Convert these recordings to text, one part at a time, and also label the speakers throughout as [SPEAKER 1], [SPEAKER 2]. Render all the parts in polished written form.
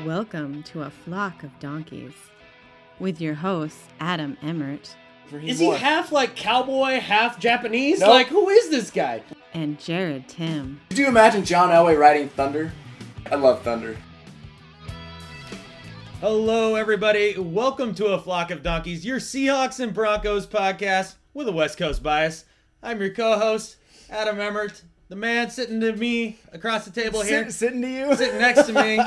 [SPEAKER 1] Welcome to a Flock of Donkies with your host, Adam and Gerrad.
[SPEAKER 2] Is he half like cowboy, half Japanese?
[SPEAKER 3] Nope.
[SPEAKER 2] Like, who is this guy?
[SPEAKER 1] And Gerrad Tim.
[SPEAKER 3] Could you imagine John Elway riding Thunder? I love Thunder.
[SPEAKER 2] Hello, everybody. Welcome to a Flock of Donkeys, your Seahawks and Broncos podcast with a West Coast bias. I'm your co-host, Adam and Gerrad, the man sitting to me across the table here.
[SPEAKER 3] Sitting to you?
[SPEAKER 2] Sitting next to me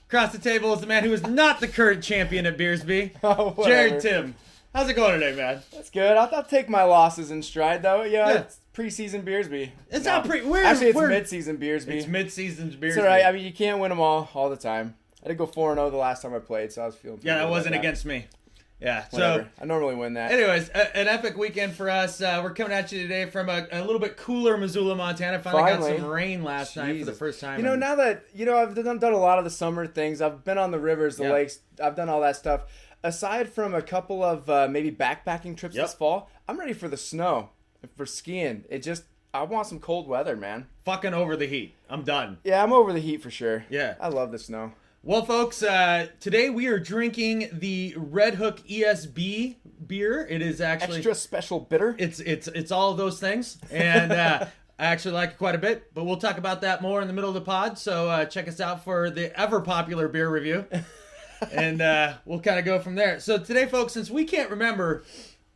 [SPEAKER 2] across the table is the man who is not the current champion at Beersby, Gerrad Tim. How's it going today, man?
[SPEAKER 3] That's good. I'll take my losses in stride, though. Yeah. It's preseason Beersby.
[SPEAKER 2] It's
[SPEAKER 3] No.
[SPEAKER 2] not
[SPEAKER 3] Actually, it's mid-season Beersby.
[SPEAKER 2] It's mid-season Beersby.
[SPEAKER 3] It's all right. I mean, you can't win them all the time. I did go 4-0 the last time I played, so I was feeling pretty
[SPEAKER 2] Yeah,
[SPEAKER 3] good
[SPEAKER 2] that
[SPEAKER 3] about
[SPEAKER 2] wasn't against me. Yeah,
[SPEAKER 3] Whatever.
[SPEAKER 2] so
[SPEAKER 3] I normally win that.
[SPEAKER 2] anyways, an epic weekend for us. We're coming at you today from a little bit cooler Missoula, Montana. Finally got some rain last night for the first time.
[SPEAKER 3] You know, now that, I've done a lot of the summer things. I've been on the rivers, the lakes. I've done all that stuff. Aside from a couple of maybe backpacking trips this fall, I'm ready for the snow, for skiing. I want some cold weather, man.
[SPEAKER 2] Fucking over the heat. I'm done.
[SPEAKER 3] Yeah, I'm over the heat for sure.
[SPEAKER 2] Yeah.
[SPEAKER 3] I love the snow.
[SPEAKER 2] Well, folks, today we are drinking the Red Hook ESB beer. It is actually
[SPEAKER 3] extra special bitter.
[SPEAKER 2] It's all of those things, and I actually like it quite a bit. But we'll talk about that more in the middle of the pod. So check us out for the ever popular beer review, and we'll kind of go from there. So today, folks, since we can't remember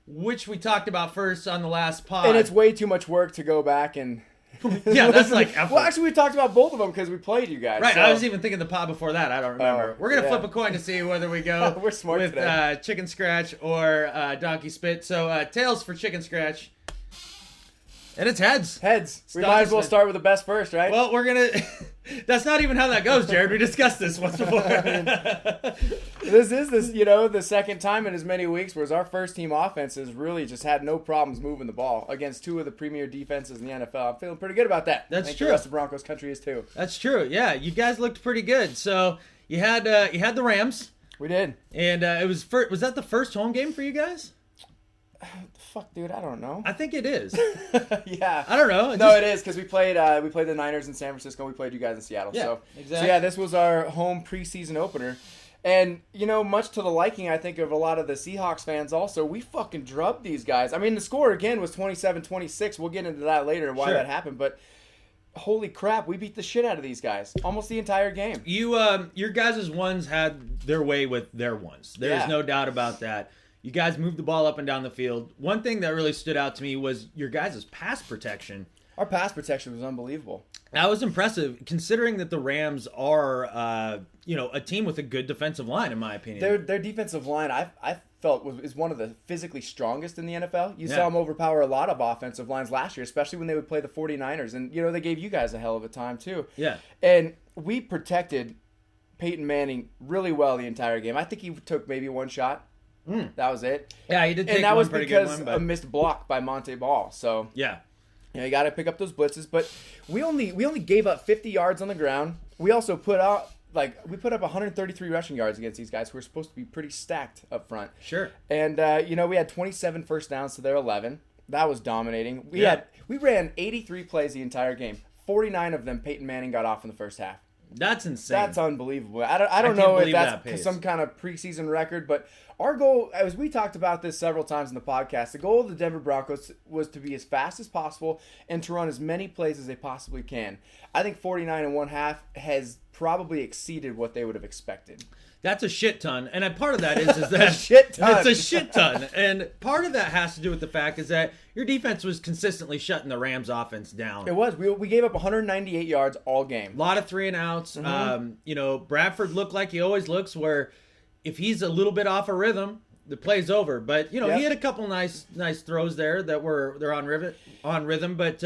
[SPEAKER 2] which we talked about first on the last pod,
[SPEAKER 3] and it's way too much work to go back and.
[SPEAKER 2] Yeah, that's like effort.
[SPEAKER 3] Well, actually, we talked about both of them because we played you guys.
[SPEAKER 2] Right,
[SPEAKER 3] so.
[SPEAKER 2] I was even thinking the pod before that. I don't remember. We're going to flip a coin to see whether we go
[SPEAKER 3] We're smart
[SPEAKER 2] with
[SPEAKER 3] today.
[SPEAKER 2] Chicken Scratch or Donkey Spit. So, tails for Chicken Scratch. And it's heads.
[SPEAKER 3] Heads. We
[SPEAKER 2] Donkey
[SPEAKER 3] might as well
[SPEAKER 2] Spit.
[SPEAKER 3] start with the best first, right?
[SPEAKER 2] Well, we're going to... That's not even how that goes, Gerrad. We discussed this once before.
[SPEAKER 3] This is the second time in as many weeks, whereas our first team offenses really just had no problems moving the ball against two of the premier defenses in the NFL. I'm feeling pretty good about that.
[SPEAKER 2] That's
[SPEAKER 3] I think
[SPEAKER 2] true.
[SPEAKER 3] The rest of Broncos country is too.
[SPEAKER 2] That's true. Yeah, you guys looked pretty good. So, you had the Rams.
[SPEAKER 3] We did.
[SPEAKER 2] And was that the first home game for you guys?
[SPEAKER 3] Fuck, dude, I don't know.
[SPEAKER 2] I think it is.
[SPEAKER 3] Yeah.
[SPEAKER 2] I don't know.
[SPEAKER 3] No, it is because we played the Niners in San Francisco. We played you guys in Seattle.
[SPEAKER 2] Yeah,
[SPEAKER 3] so
[SPEAKER 2] exactly.
[SPEAKER 3] So yeah, this was our home preseason opener. And, much to the liking, I think, of a lot of the Seahawks fans also, we fucking drubbed these guys. I mean, the score, again, was 27-26. We'll get into that later and why that happened. But holy crap, we beat the shit out of these guys almost the entire game.
[SPEAKER 2] Your guys' ones had their way with their ones. There's no doubt about that. You guys moved the ball up and down the field. One thing that really stood out to me was your guys' pass protection.
[SPEAKER 3] Our pass protection was unbelievable.
[SPEAKER 2] That was impressive, considering that the Rams are, a team with a good defensive line, in my opinion.
[SPEAKER 3] Their defensive line, I felt, is one of the physically strongest in the NFL. You saw them overpower a lot of offensive lines last year, especially when they would play the 49ers. And, they gave you guys a hell of a time, too.
[SPEAKER 2] Yeah.
[SPEAKER 3] And we protected Peyton Manning really well the entire game. I think he took maybe one shot. That was it.
[SPEAKER 2] Yeah, he did take
[SPEAKER 3] and that
[SPEAKER 2] one
[SPEAKER 3] was
[SPEAKER 2] pretty
[SPEAKER 3] because
[SPEAKER 2] good one, but...
[SPEAKER 3] a missed block by Monte Ball. So
[SPEAKER 2] yeah,
[SPEAKER 3] you got to pick up those blitzes. But we only gave up 50 yards on the ground. We also put up 133 rushing yards against these guys who are supposed to be pretty stacked up front.
[SPEAKER 2] Sure.
[SPEAKER 3] And we had 27 first downs to their 11. That was dominating. We ran 83 plays the entire game. 49 of them Peyton Manning got off in the first half.
[SPEAKER 2] That's insane.
[SPEAKER 3] That's unbelievable. I don't know if that's
[SPEAKER 2] that
[SPEAKER 3] some kind of preseason record, but our goal, as we talked about this several times in the podcast, the goal of the Denver Broncos was to be as fast as possible and to run as many plays as they possibly can. I think 49 and one half has probably exceeded what they would have expected.
[SPEAKER 2] That's a shit ton, and part of that is that
[SPEAKER 3] shit ton.
[SPEAKER 2] It's a shit ton, and part of that has to do with the fact is that your defense was consistently shutting the Rams' offense down.
[SPEAKER 3] It was. We gave up 198 yards all game.
[SPEAKER 2] A lot of 3 and outs. Bradford looked like he always looks, where if he's a little bit off a rhythm, the play's over. But he had a couple nice throws there that they're on rhythm. But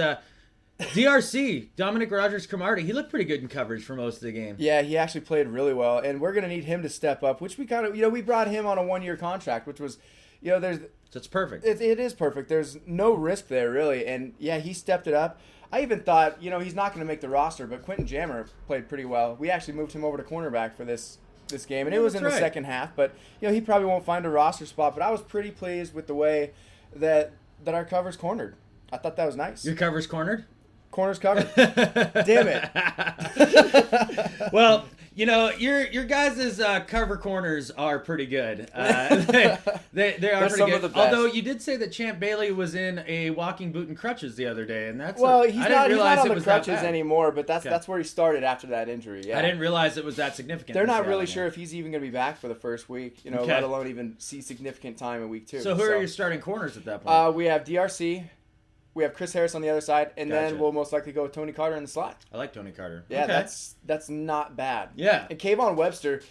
[SPEAKER 2] DRC, Dominic Rodgers-Cromartie, he looked pretty good in coverage for most of the game.
[SPEAKER 3] Yeah, he actually played really well, and we're going to need him to step up, which we kind of, we brought him on a 1-year contract, which was,
[SPEAKER 2] That's perfect.
[SPEAKER 3] It is perfect. There's no risk there, really, and yeah, he stepped it up. I even thought, he's not going to make the roster, but Quentin Jammer played pretty well. We actually moved him over to cornerback for this game, and it was in the second half, but, he probably won't find a roster spot, but I was pretty pleased with the way that our cover's cornered. I thought that was nice.
[SPEAKER 2] Your cover's cornered?
[SPEAKER 3] Corners covered. Damn it.
[SPEAKER 2] Well, Your guys' cover corners are pretty good. They are pretty good.
[SPEAKER 3] Of the best.
[SPEAKER 2] Although you did say that Champ Bailey was in a walking boot and crutches the other day, and
[SPEAKER 3] he's not on the crutches anymore. But that's where he started after that injury. Yeah.
[SPEAKER 2] I didn't realize it was that significant.
[SPEAKER 3] They're not really sure if he's even going to be back for the first week. Let alone even see significant time in week 2.
[SPEAKER 2] So who are your starting corners at that point?
[SPEAKER 3] We have DRC. We have Chris Harris on the other side, and then we'll most likely go with Tony Carter in the slot.
[SPEAKER 2] I like Tony Carter.
[SPEAKER 3] Yeah, that's not bad.
[SPEAKER 2] Yeah.
[SPEAKER 3] And Kayvon Webster,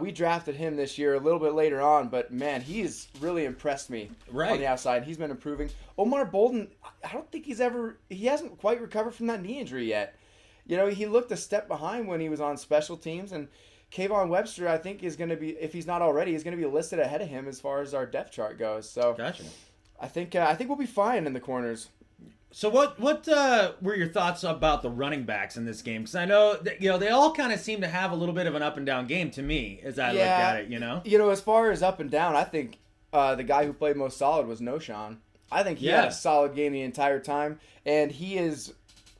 [SPEAKER 3] we drafted him this year a little bit later on, but man, he's really impressed me on the outside. He's been improving. Omar Bolden, I don't think he hasn't quite recovered from that knee injury yet. He looked a step behind when he was on special teams, and Kayvon Webster, I think, is going to be, if he's not already, is going to be listed ahead of him as far as our depth chart goes. So
[SPEAKER 2] gotcha.
[SPEAKER 3] I think we'll be fine in the corners.
[SPEAKER 2] So what were your thoughts about the running backs in this game? Because I know that, they all kind of seem to have a little bit of an up and down game to me as I look at it.
[SPEAKER 3] As far as up and down, I think the guy who played most solid was Noshawn. I think he had a solid game the entire time, and he is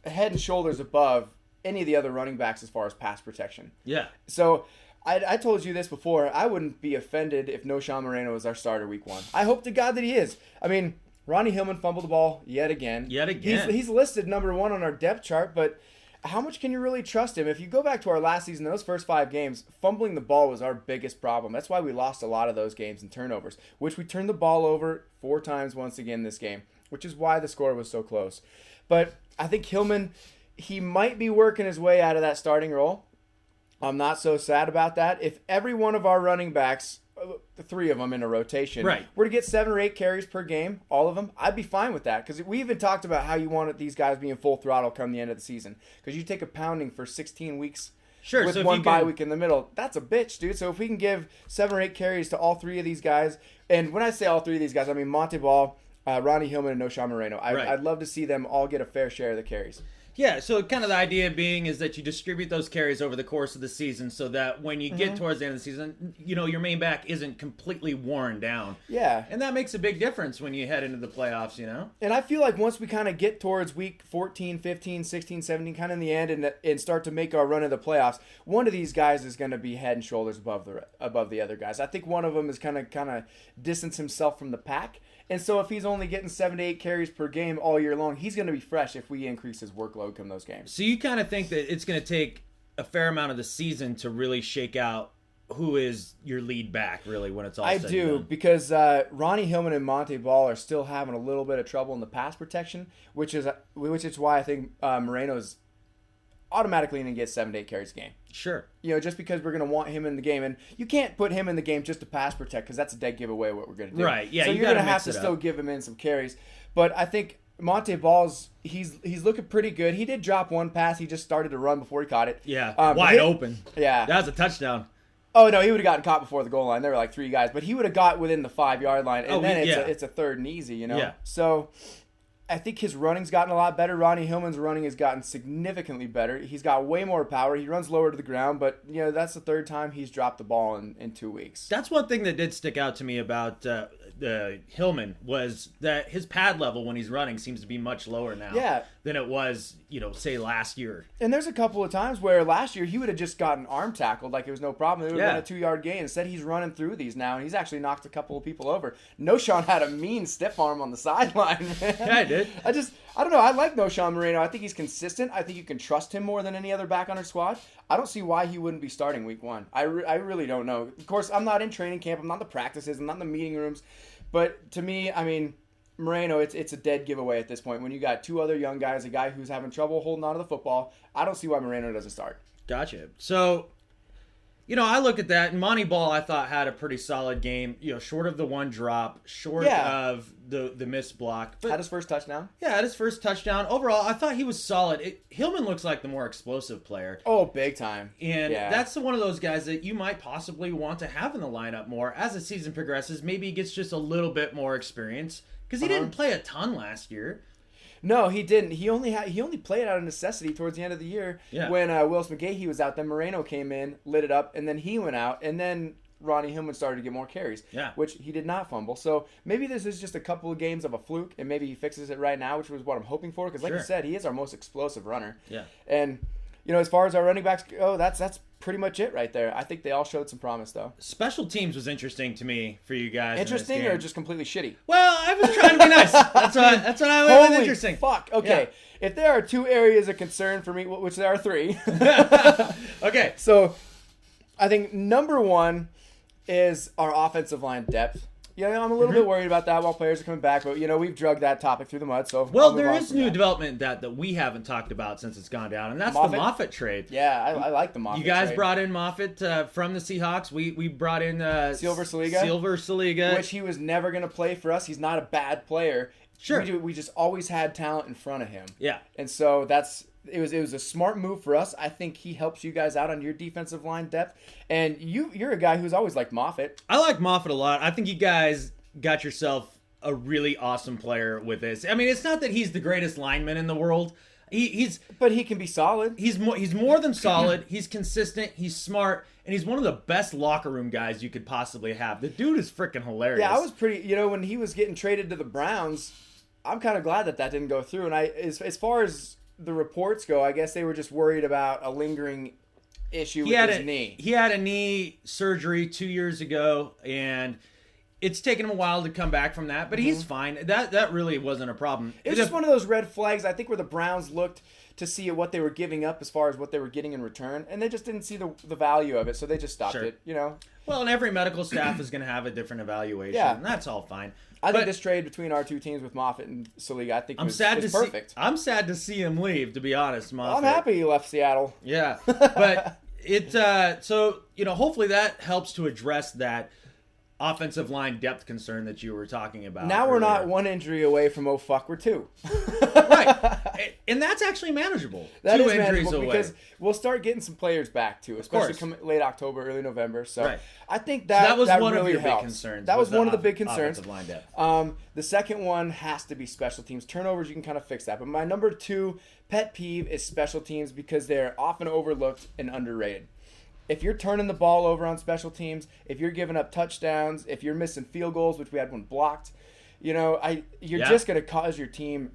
[SPEAKER 3] head and shoulders above any of the other running backs as far as pass protection.
[SPEAKER 2] Yeah.
[SPEAKER 3] So I told you this before. I wouldn't be offended if Noshawn Moreno was our starter week 1. I hope to God that he is. I mean, Ronnie Hillman fumbled the ball yet again. He's listed number 1 on our depth chart, but how much can you really trust him? If you go back to our last season, those first 5 games, fumbling the ball was our biggest problem. That's why we lost a lot of those games in turnovers, which we turned the ball over 4 times once again this game, which is why the score was so close. But I think Hillman, he might be working his way out of that starting role. I'm not so sad about that. If every one of our running backs, the 3 of them in a rotation, were to get 7 or 8 carries per game, all of them, I'd be fine with that. Because we even talked about how you wanted these guys being full throttle come the end of the season. Because you take a pounding for 16 weeks with one bye week in the middle. That's a bitch, dude. So if we can give 7 or 8 carries to all 3 of these guys, and when I say all 3 of these guys, I mean Monte Ball, Ronnie Hillman, and Noshawn Moreno. I'd love to see them all get a fair share of the carries.
[SPEAKER 2] Yeah, so kind of the idea being is that you distribute those carries over the course of the season so that when you get towards the end of the season, your main back isn't completely worn down.
[SPEAKER 3] Yeah.
[SPEAKER 2] And that makes a big difference when you head into the playoffs,
[SPEAKER 3] And I feel like once we kind of get towards week 14, 15, 16, 17, kind of in the end and start to make our run of the playoffs, one of these guys is going to be head and shoulders above the other guys. I think one of them is kind of distance himself from the pack. And so if he's only getting 7 to 8 carries per game all year long, he's going to be fresh if we increase his workload come those games.
[SPEAKER 2] So you kind of think that it's going to take a fair amount of the season to really shake out who is your lead back, really, when it's all said and done?
[SPEAKER 3] I do, because Ronnie Hillman and Monte Ball are still having a little bit of trouble in the pass protection, which is why I think Moreno's automatically going to get 7 to 8 carries a game.
[SPEAKER 2] Sure.
[SPEAKER 3] Just because we're going to want him in the game. And you can't put him in the game just to pass protect because that's a dead giveaway what we're going to do.
[SPEAKER 2] Right, yeah.
[SPEAKER 3] So you're going to have to still give him in some carries. But I think Monte Ball's, he's looking pretty good. He did drop one pass. He just started to run before he caught it.
[SPEAKER 2] Yeah, wide open.
[SPEAKER 3] Yeah.
[SPEAKER 2] That was a touchdown.
[SPEAKER 3] Oh, no, he would have gotten caught before the goal line. There were like 3 guys. But he would have got within the 5-yard line. And it's a third and easy,
[SPEAKER 2] Yeah.
[SPEAKER 3] So I think his running's gotten a lot better. Ronnie Hillman's running has gotten significantly better. He's got way more power. He runs lower to the ground, but that's the 3rd time he's dropped the ball in 2 weeks.
[SPEAKER 2] That's one thing that did stick out to me about Hillman was that his pad level when he's running seems to be much lower now than it was, say last year.
[SPEAKER 3] And there's a couple of times where last year he would have just gotten arm tackled like it was no problem. It would have been a 2-yard gain. Instead, he's running through these now, and he's actually knocked a couple of people over. Noshawn had a mean stiff arm on the sideline, man.
[SPEAKER 2] Yeah, I did.
[SPEAKER 3] I don't know. I like Noshawn Moreno. I think he's consistent. I think you can trust him more than any other back on our squad. I don't see why he wouldn't be starting week 1. I really don't know. Of course, I'm not in training camp. I'm not in the practices. I'm not in the meeting rooms. But to me, I mean, Moreno, it's a dead giveaway at this point. When you got 2 other young guys, a guy who's having trouble holding on to the football, I don't see why Moreno doesn't start.
[SPEAKER 2] Gotcha. So, I look at that, and Monty Ball, I thought, had a pretty solid game, short of the one drop, short of the missed block. But
[SPEAKER 3] had his first touchdown?
[SPEAKER 2] Yeah, had his first touchdown. Overall, I thought he was solid. Hillman looks like the more explosive player.
[SPEAKER 3] Oh, big time.
[SPEAKER 2] And that's one of those guys that you might possibly want to have in the lineup more. As the season progresses, maybe he gets just a little bit more experience. Because he didn't play a ton last year.
[SPEAKER 3] No, he didn't. He only played out of necessity towards the end of the year when Willis McGahee was out. Then Moreno came in, lit it up, and then he went out. And then Ronnie Hillman started to get more carries, which he did not fumble. So maybe this is just a couple of games of a fluke, and maybe he fixes it right now, which was what I'm hoping for. Because like you said, he is our most explosive runner.
[SPEAKER 2] Yeah.
[SPEAKER 3] And, as far as our running backs go, that's pretty much it right there. I think they all showed some promise, though.
[SPEAKER 2] Special teams was interesting to me for you guys.
[SPEAKER 3] Interesting or just completely shitty?
[SPEAKER 2] Well, I was trying to be nice. That's what I was
[SPEAKER 3] Holy
[SPEAKER 2] interesting.
[SPEAKER 3] Fuck. Okay. Yeah. If there are 2 areas of concern for me, which there are 3.
[SPEAKER 2] Okay.
[SPEAKER 3] So, I think number 1 is our offensive line depth. I'm a little bit worried about that while players are coming back, but we've drugged that topic through the mud. So
[SPEAKER 2] there is new development that we haven't talked about since it's gone down, and that's the Moffitt trade.
[SPEAKER 3] Yeah, I like the Moffitt.
[SPEAKER 2] You guys
[SPEAKER 3] trade.
[SPEAKER 2] brought in Moffitt from the Seahawks. We brought in
[SPEAKER 3] Silver Saliga, which he was never going to play for us. He's not a bad player.
[SPEAKER 2] Sure,
[SPEAKER 3] we just always had talent in front of him.
[SPEAKER 2] Yeah,
[SPEAKER 3] and so it was a smart move for us. I think he helps you guys out on your defensive line depth. And you're a guy who's always liked Moffitt.
[SPEAKER 2] I like Moffitt a lot. I think you guys got yourself a really awesome player with this. I mean, it's not that he's the greatest lineman in the world.
[SPEAKER 3] But he can be solid.
[SPEAKER 2] He's more than solid. He's consistent. He's smart. And he's one of the best locker room guys you could possibly have. The dude is freaking hilarious.
[SPEAKER 3] Yeah, I was pretty, when he was getting traded to the Browns, I'm kind of glad that didn't go through. And as far as the reports go, I guess they were just worried about a lingering issue with his knee.
[SPEAKER 2] He had a knee surgery 2 years ago, and it's taken him a while to come back from that, but he's fine. That really wasn't a problem.
[SPEAKER 3] It was just one of those red flags, I think, where the Browns looked to see what they were giving up as far as what they were getting in return, and they just didn't see the value of it, so they just stopped it,
[SPEAKER 2] Well, and every medical staff is going to have a different evaluation, and that's all fine.
[SPEAKER 3] I think this trade between our 2 teams with Moffitt and Saliga, I think was perfect.
[SPEAKER 2] I'm sad to see him leave, to be honest, Moffitt.
[SPEAKER 3] I'm happy he left Seattle.
[SPEAKER 2] Yeah, but hopefully that helps to address that offensive line depth concern that you were talking about.
[SPEAKER 3] Now we're not 1 injury away from we're 2.
[SPEAKER 2] Right. And that's actually manageable.
[SPEAKER 3] That
[SPEAKER 2] 2
[SPEAKER 3] is
[SPEAKER 2] injuries
[SPEAKER 3] manageable
[SPEAKER 2] away.
[SPEAKER 3] because we'll start getting some players back too, especially come late October, early November. So I think that
[SPEAKER 2] was one
[SPEAKER 3] really
[SPEAKER 2] of your
[SPEAKER 3] helps.
[SPEAKER 2] big concerns.
[SPEAKER 3] That was one of the big concerns.
[SPEAKER 2] Offensive line depth.
[SPEAKER 3] The second one has to be special teams. Turnovers, you can kind of fix that. But my number 2 pet peeve is special teams because they're often overlooked and underrated. If you're turning the ball over on special teams, if you're giving up touchdowns, if you're missing field goals, which we had one blocked, you're just going to cause your team.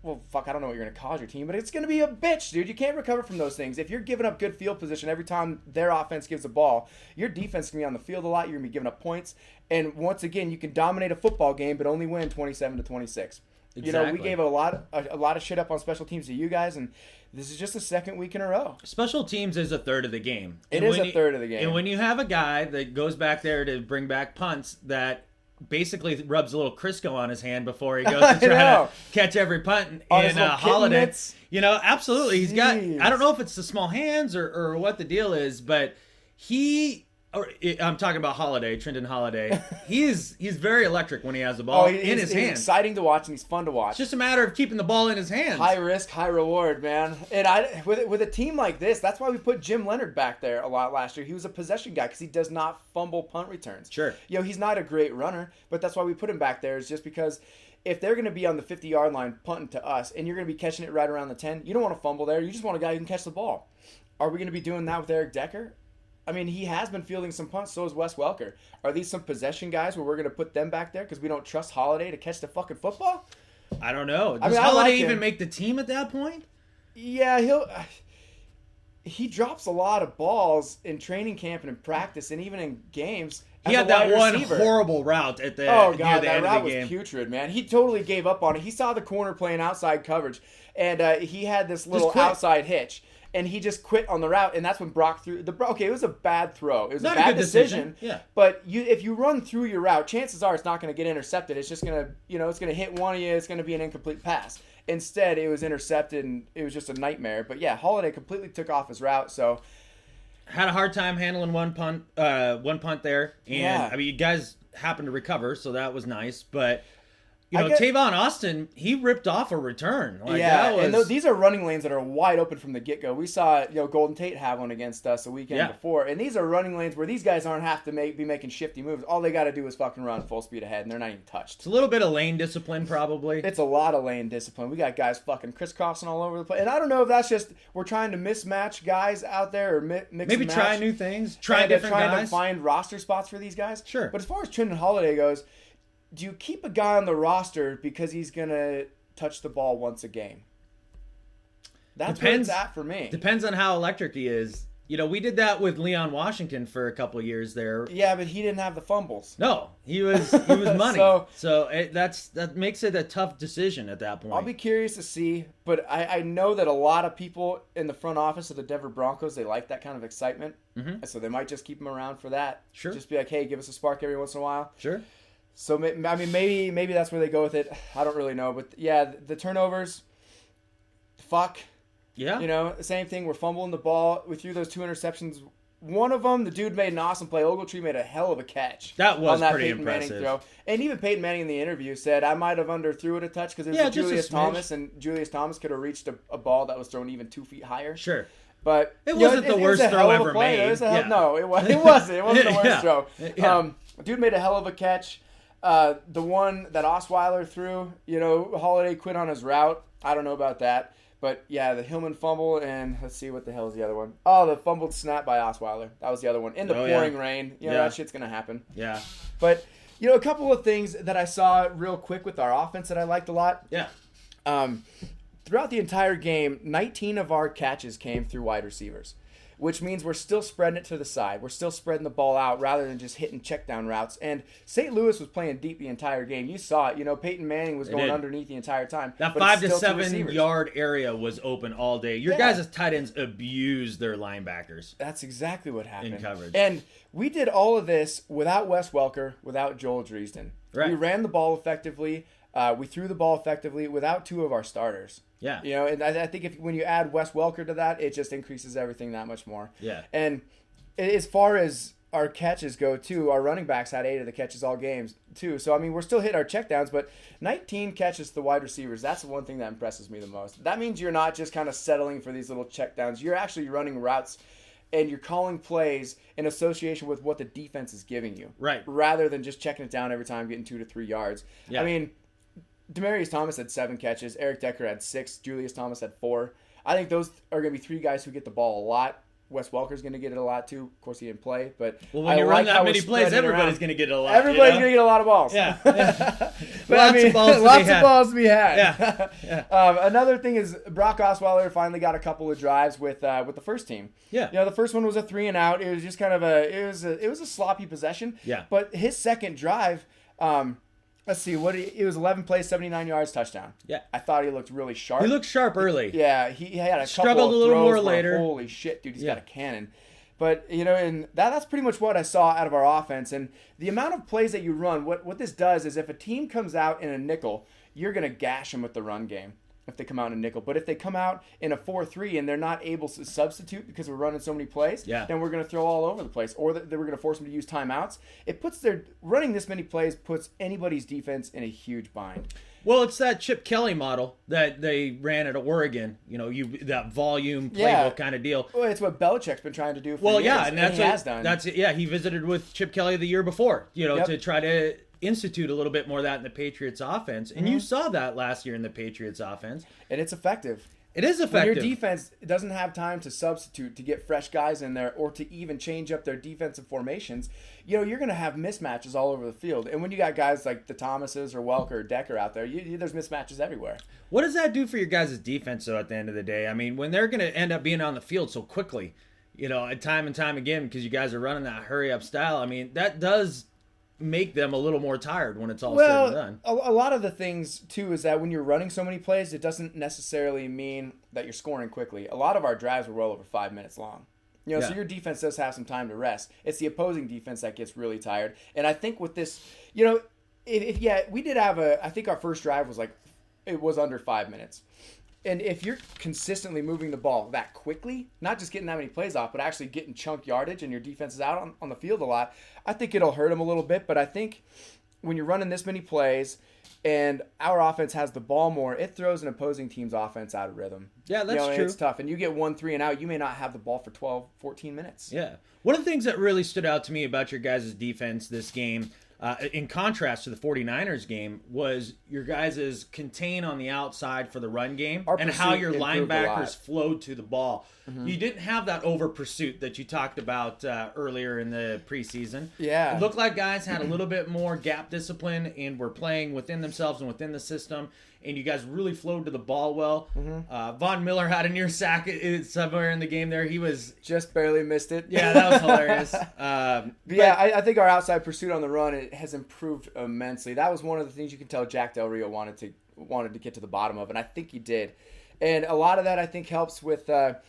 [SPEAKER 3] Well, fuck, I don't know what you're going to cause your team, but it's going to be a bitch, dude. You can't recover from those things. If you're giving up good field position every time their offense gives a ball, your defense is going to be on the field a lot. You're going to be giving up points. And once again, you can dominate a football game, but only win 27-26.
[SPEAKER 2] Exactly.
[SPEAKER 3] We gave a lot of shit up on special teams to you guys, and this is just the second week in a row.
[SPEAKER 2] Special teams is a third of the game.
[SPEAKER 3] It is a third of the game.
[SPEAKER 2] And when you have a guy that goes back there to bring back punts that basically rubs a little Crisco on his hand before he goes to try to catch every punt in Holiday. Absolutely. He's got, I don't know if it's the small hands or what the deal is, but I'm talking about Trenton Holiday. He's very electric when he has the ball in his hands.
[SPEAKER 3] He's exciting to watch and he's fun to watch.
[SPEAKER 2] It's just a matter of keeping the ball in his hands.
[SPEAKER 3] High risk, high reward, man. And with a team like this, that's why we put Jim Leonard back there a lot last year. He was a possession guy because he does not fumble punt returns.
[SPEAKER 2] Sure.
[SPEAKER 3] He's not a great runner, but that's why we put him back there. Is just because if they're going to be on the 50-yard line punting to us and you're going to be catching it right around the 10, you don't want to fumble there. You just want a guy who can catch the ball. Are we going to be doing that with Eric Decker? I mean, he has been fielding some punts, so is Wes Welker. Are these some possession guys where we're going to put them back there because we don't trust Holiday to catch the fucking football?
[SPEAKER 2] I don't know. Does Holiday even make the team at that point?
[SPEAKER 3] Yeah, he drops a lot of balls in training camp and in practice and even in games.
[SPEAKER 2] He had that one horrible route at the
[SPEAKER 3] that
[SPEAKER 2] end
[SPEAKER 3] route
[SPEAKER 2] of the game.
[SPEAKER 3] Was putrid, man. He totally gave up on it. He saw the corner playing outside coverage, and he had this little outside hitch. And he just quit on the route, and that's when Brock threw the. Okay, it was a bad throw. It was
[SPEAKER 2] not
[SPEAKER 3] a bad
[SPEAKER 2] good decision.
[SPEAKER 3] Yeah. But if you run through your route, chances are it's not going to get intercepted. It's just going to, it's going to hit one of you. It's going to be an incomplete pass. Instead, it was intercepted, and it was just a nightmare. But yeah, Holiday completely took off his route. So
[SPEAKER 2] had a hard time handling one punt there, and I mean, you guys happened to recover, so that was nice. But Tavon Austin, he ripped off a return.
[SPEAKER 3] And these are running lanes that are wide open from the get-go. We saw Golden Tate have one against us a weekend before, and these are running lanes where these guys aren't have to be making shifty moves. All they got to do is fucking run full speed ahead, and they're not even touched.
[SPEAKER 2] It's a little bit of lane discipline, probably.
[SPEAKER 3] It's a lot of lane discipline. We got guys fucking crisscrossing all over the place, and I don't know if that's just we're trying to mismatch guys out there or mix
[SPEAKER 2] maybe
[SPEAKER 3] and match.
[SPEAKER 2] Try new things, trying to
[SPEAKER 3] find roster spots for these guys.
[SPEAKER 2] Sure,
[SPEAKER 3] but as far as Trenton Holiday goes. Do you keep a guy on the roster because he's going to touch the ball once a game? That's where it's at for me.
[SPEAKER 2] Depends on how electric he is. we did that with Leon Washington for a couple of years there.
[SPEAKER 3] Yeah, but he didn't have the fumbles.
[SPEAKER 2] No, he was money. so that makes it a tough decision at that point.
[SPEAKER 3] I'll be curious to see, but I know that a lot of people in the front office of the Denver Broncos, they like that kind of excitement, and so they might just keep him around for that.
[SPEAKER 2] Sure.
[SPEAKER 3] Just be like, hey, give us a spark every once in a while.
[SPEAKER 2] Sure.
[SPEAKER 3] So maybe that's where they go with it. I don't really know, but yeah, the turnovers. Fuck.
[SPEAKER 2] Yeah.
[SPEAKER 3] Same thing. We're fumbling the ball. We threw those 2 interceptions. One of them, the dude made an awesome play. Ogletree made a hell of a catch.
[SPEAKER 2] That was
[SPEAKER 3] on that
[SPEAKER 2] pretty
[SPEAKER 3] Peyton
[SPEAKER 2] impressive.
[SPEAKER 3] Manning throw. And even Peyton Manning in the interview said, I might have underthrew it a touch because it was Julius Thomas, and Julius Thomas could have reached a ball that was thrown even 2 feet higher.
[SPEAKER 2] Sure.
[SPEAKER 3] But
[SPEAKER 2] it wasn't the worst throw ever made.
[SPEAKER 3] No, it wasn't. It wasn't the worst throw.
[SPEAKER 2] Yeah.
[SPEAKER 3] Dude made a hell of a catch. The one that Osweiler threw, Holiday quit on his route. I don't know about that. But, yeah, the Hillman fumble, and let's see, what the hell is the other one? Oh, the fumbled snap by Osweiler. That was the other one. In the pouring rain. That shit's going to happen.
[SPEAKER 2] Yeah.
[SPEAKER 3] But, a couple of things that I saw real quick with our offense that I liked a lot.
[SPEAKER 2] Yeah.
[SPEAKER 3] Throughout the entire game, 19 of our catches came through wide receivers, which means we're still spreading it to the side. We're still spreading the ball out rather than just hitting check down routes. And St. Louis was playing deep the entire game. You saw it. Peyton Manning was going underneath the entire time.
[SPEAKER 2] That 5 to 7 yard area was open all day. Your guys' tight ends abused their linebackers.
[SPEAKER 3] That's exactly what happened.
[SPEAKER 2] In coverage.
[SPEAKER 3] And we did all of this without Wes Welker, without Joel Dreesden.
[SPEAKER 2] Right.
[SPEAKER 3] We ran the ball effectively. We threw the ball effectively without 2 of our starters.
[SPEAKER 2] Yeah.
[SPEAKER 3] And I think when you add Wes Welker to that, it just increases everything that much more.
[SPEAKER 2] Yeah.
[SPEAKER 3] And as far as our catches go, too, our running backs had 8 of the catches all games, too. So, we're still hitting our checkdowns, but 19 catches to the wide receivers, that's the one thing that impresses me the most. That means you're not just kind of settling for these little checkdowns. You're actually running routes, and you're calling plays in association with what the defense is giving you.
[SPEAKER 2] Right.
[SPEAKER 3] Rather than just checking it down every time, getting 2 to 3 yards.
[SPEAKER 2] Yeah.
[SPEAKER 3] Demarius Thomas had 7 catches. Eric Decker had 6. Julius Thomas had 4. I think those are going to be 3 guys who get the ball a lot. Wes Welker's going to get it a lot too. Of course, he didn't play, but
[SPEAKER 2] when you run that many plays, everybody's going to get it a lot.
[SPEAKER 3] Everybody's going to get a lot of balls.
[SPEAKER 2] Yeah.
[SPEAKER 3] But lots of balls to be had.
[SPEAKER 2] Yeah.
[SPEAKER 3] Another thing is Brock Osweiler finally got a couple of drives with the first team.
[SPEAKER 2] Yeah.
[SPEAKER 3] The first one was a 3 and out. It was just kind of it was a sloppy possession.
[SPEAKER 2] Yeah.
[SPEAKER 3] But his second drive. Let's see, it was 11 plays, 79 yards, touchdown.
[SPEAKER 2] Yeah.
[SPEAKER 3] I thought he looked really sharp.
[SPEAKER 2] He looked sharp early.
[SPEAKER 3] Yeah, he had a
[SPEAKER 2] struggled
[SPEAKER 3] couple of
[SPEAKER 2] a little
[SPEAKER 3] throws
[SPEAKER 2] more
[SPEAKER 3] where,
[SPEAKER 2] later.
[SPEAKER 3] Holy shit, dude, he's got a cannon. But, and that's pretty much what I saw out of our offense. And the amount of plays that you run, what this does is if a team comes out in a nickel, you're going to gash them with the run game if they come out in a nickel. But if they come out in a 4-3 and they're not able to substitute because we're running so many plays, then we're going to throw all over the place. Or that we're going to force them to use timeouts. Running this many plays puts anybody's defense in a huge bind.
[SPEAKER 2] Well, it's that Chip Kelly model that they ran at Oregon. That volume playbook kind of deal.
[SPEAKER 3] Well, it's what Belichick's been trying to do for years.
[SPEAKER 2] And that's
[SPEAKER 3] what he has done.
[SPEAKER 2] He visited with Chip Kelly the year before, to try to institute a little bit more of that in the Patriots offense. And you saw that last year in the Patriots offense.
[SPEAKER 3] And it's effective.
[SPEAKER 2] It is effective.
[SPEAKER 3] When your defense doesn't have time to substitute, to get fresh guys in there, or to even change up their defensive formations, you're going to have mismatches all over the field. And when you got guys like the Thomases or Welker or Decker out there, there's mismatches everywhere.
[SPEAKER 2] What does that do for your guys' defense, though, at the end of the day? When they're going to end up being on the field so quickly, time and time again, because you guys are running that hurry-up style, that does make them a little more tired when it's all said and done.
[SPEAKER 3] A lot of the things, too, is that when you're running so many plays, it doesn't necessarily mean that you're scoring quickly. A lot of our drives were well over 5 minutes long. So your defense does have some time to rest. It's the opposing defense that gets really tired. And I think with this, we did have I think our first drive was under 5 minutes. And if you're consistently moving the ball that quickly, not just getting that many plays off, but actually getting chunk yardage and your defense is out on the field a lot, I think it'll hurt them a little bit. But I think when you're running this many plays and our offense has the ball more, it throws an opposing team's offense out of rhythm.
[SPEAKER 2] Yeah, that's true.
[SPEAKER 3] It's tough. And you get 1 3 and out, you may not have the ball for 12, 14 minutes.
[SPEAKER 2] Yeah. One of the things that really stood out to me about your guys' defense this game, in contrast to the 49ers game, was your guys' contain on the outside for the run game and how your linebackers flowed to the ball. Mm-hmm. You didn't have that over pursuit that you talked about earlier in the preseason.
[SPEAKER 3] Yeah.
[SPEAKER 2] It looked like guys had a little bit more gap discipline and were playing within themselves and within the system. and you guys really flowed to the ball well. Von Miller had a near sack somewhere in the game there. He was
[SPEAKER 3] just barely missed it.
[SPEAKER 2] Yeah, that was hilarious.
[SPEAKER 3] I think our outside pursuit on the run, it has improved immensely. That was one of the things you can tell Jack Del Rio wanted to get to the bottom of, and I think he did. And a lot of that, I think, helps with the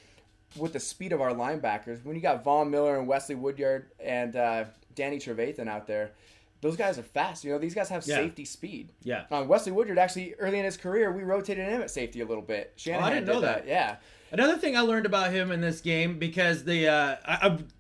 [SPEAKER 3] speed of our linebackers. When you got Von Miller and Wesley Woodyard and Danny Trevathan out there, those guys are fast. These guys have safety speed.
[SPEAKER 2] Yeah.
[SPEAKER 3] Wesley Woodyard, actually, early in his career, we rotated him at safety a little bit. Shanahan
[SPEAKER 2] I didn't know that.
[SPEAKER 3] Yeah.
[SPEAKER 2] Another thing I learned about him in this game, because the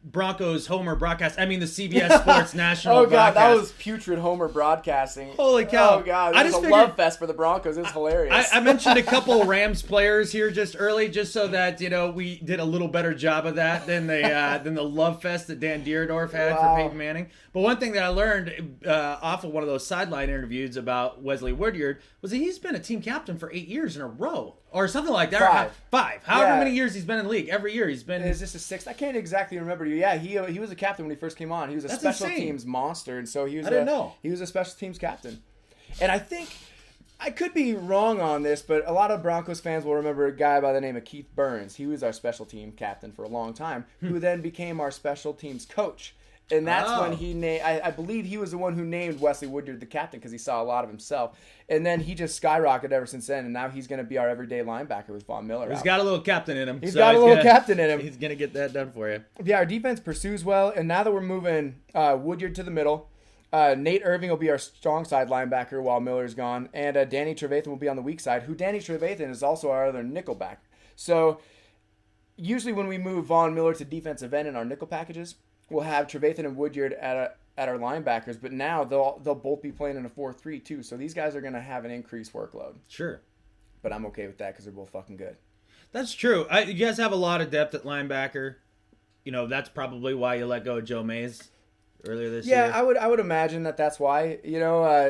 [SPEAKER 2] Broncos Homer broadcast, the CBS Sports National broadcast.
[SPEAKER 3] That was putrid Homer broadcasting.
[SPEAKER 2] Holy cow.
[SPEAKER 3] Oh, God. It was a love fest for the Broncos. It was hilarious.
[SPEAKER 2] I mentioned a couple Rams players here just early, just so that, we did a little better job of that than the love fest that Dan Dierdorf had for Peyton Manning. But one thing that I learned off of one of those sideline interviews about Wesley Woodyard was that he's been a team captain for 8 years in a row. Or something like that. Five. However many years he's been in the league. Every year he's been...
[SPEAKER 3] Is this his sixth? I can't exactly remember. Yeah, he was a captain when he first came on. He was a special teams monster, and so he was he was a special teams captain. And I think, I could be wrong on this, but a lot of Broncos fans will remember a guy by the name of Keith Burns. He was our special team captain for a long time, who then became our special teams coach. And that's when he named, I believe he was the one who named Wesley Woodyard the captain because he saw a lot of himself. And then he just skyrocketed ever since then, and now he's going to be our everyday linebacker with Von Miller.
[SPEAKER 2] He's got a little captain in him.
[SPEAKER 3] He's got a little captain in him.
[SPEAKER 2] He's going to get that done for you.
[SPEAKER 3] Yeah, our defense pursues well, and now that we're moving Woodyard to the middle, Nate Irving will be our strong side linebacker while Miller's gone, and Danny Trevathan will be on the weak side, who Danny Trevathan is also our other nickel back. So usually when we move Von Miller to defensive end in our nickel packages, we'll have Trevathan and Woodyard at our linebackers, but now they'll both be playing in a 4-3 too. So these guys are going to have an increased workload.
[SPEAKER 2] Sure.
[SPEAKER 3] But I'm okay with that because they're both fucking good.
[SPEAKER 2] That's true. You guys have a lot of depth at linebacker. That's probably why you let go of Joe Mays earlier this year.
[SPEAKER 3] Yeah, I would imagine that's why.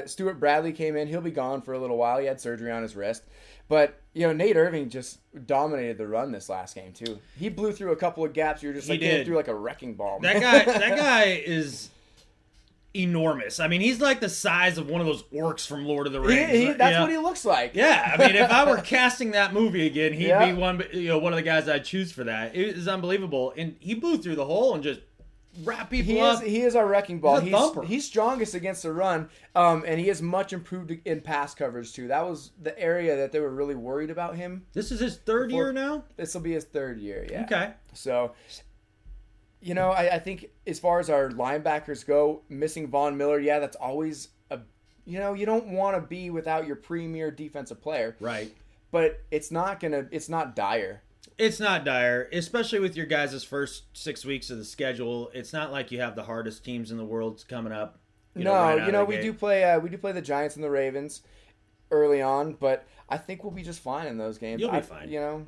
[SPEAKER 3] Stuart Bradley came in. He'll be gone for a little while. He had surgery on his wrist. But, Nate Irving just dominated the run this last game, too. He blew through a couple of gaps. You're just going through like a wrecking ball.
[SPEAKER 2] That guy is enormous. He's like the size of one of those orcs from Lord of the Rings.
[SPEAKER 3] That's what he looks like.
[SPEAKER 2] Yeah, if I were casting that movie again, he'd be one of the guys I'd choose for that. It is unbelievable. And he blew through the hole and just wrap people up.
[SPEAKER 3] He is our wrecking ball.
[SPEAKER 2] He's
[SPEAKER 3] He's strongest against the run, and he is much improved in pass coverage too. That was the area that they were really worried about him.
[SPEAKER 2] This is his third year now?
[SPEAKER 3] This will be his third year, yeah.
[SPEAKER 2] Okay.
[SPEAKER 3] So, I think as far as our linebackers go, missing Von Miller, that's always you don't want to be without your premier defensive player.
[SPEAKER 2] Right.
[SPEAKER 3] But it's not dire.
[SPEAKER 2] It's not dire, especially with your guys' first 6 weeks of the schedule. It's not like you have the hardest teams in the world coming up.
[SPEAKER 3] We do play the Giants and the Ravens early on, but I think we'll be just fine in those games.
[SPEAKER 2] You'll be fine.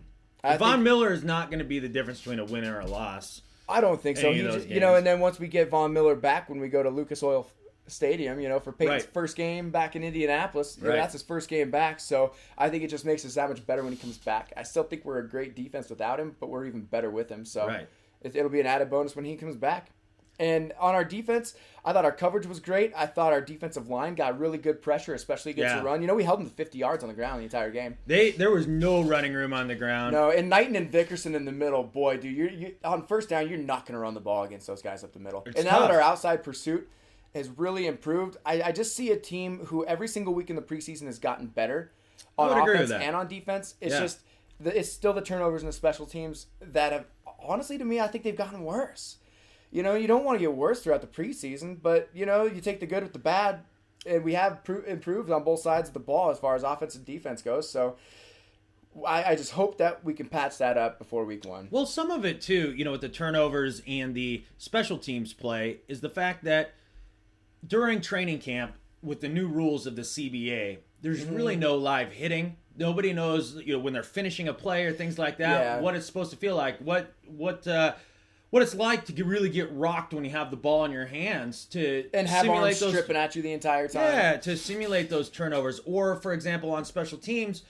[SPEAKER 3] Von
[SPEAKER 2] Miller is not going to be the difference between a win or a loss.
[SPEAKER 3] I don't think so. And then once we get Von Miller back, when we go to Lucas Oil Stadium, for Peyton's first game back in Indianapolis. That's his first game back, so I think it just makes us that much better when he comes back. I still think we're a great defense without him, but we're even better with him, so it'll be an added bonus when he comes back. And on our defense, I thought our coverage was great. I thought our defensive line got really good pressure, especially against the run. We held them to 50 yards on the ground the entire game.
[SPEAKER 2] There was no running room on the ground.
[SPEAKER 3] No, and Knighton and Vickerson in the middle, boy, dude, you on first down, you're not going to run the ball against those guys up the middle.
[SPEAKER 2] It's
[SPEAKER 3] and
[SPEAKER 2] tough.
[SPEAKER 3] Now that our outside pursuit has really improved. I just see a team who every single week in the preseason has gotten better on offense and on defense. It's just it's still the turnovers and the special teams that have, honestly, to me, I think they've gotten worse. You don't want to get worse throughout the preseason, but, you take the good with the bad, and we have improved on both sides of the ball as far as offense and defense goes. So I just hope that we can patch that up before week 1.
[SPEAKER 2] Well, some of it, too, with the turnovers and the special teams play is the fact that during training camp, with the new rules of the CBA, there's really no live hitting. Nobody knows, when they're finishing a play or things like that, what it's supposed to feel like, what it's like to really get rocked when you have the ball in your hands
[SPEAKER 3] and have arms stripping at you the entire time.
[SPEAKER 2] Yeah, to simulate those turnovers. Or, for example, on special teams,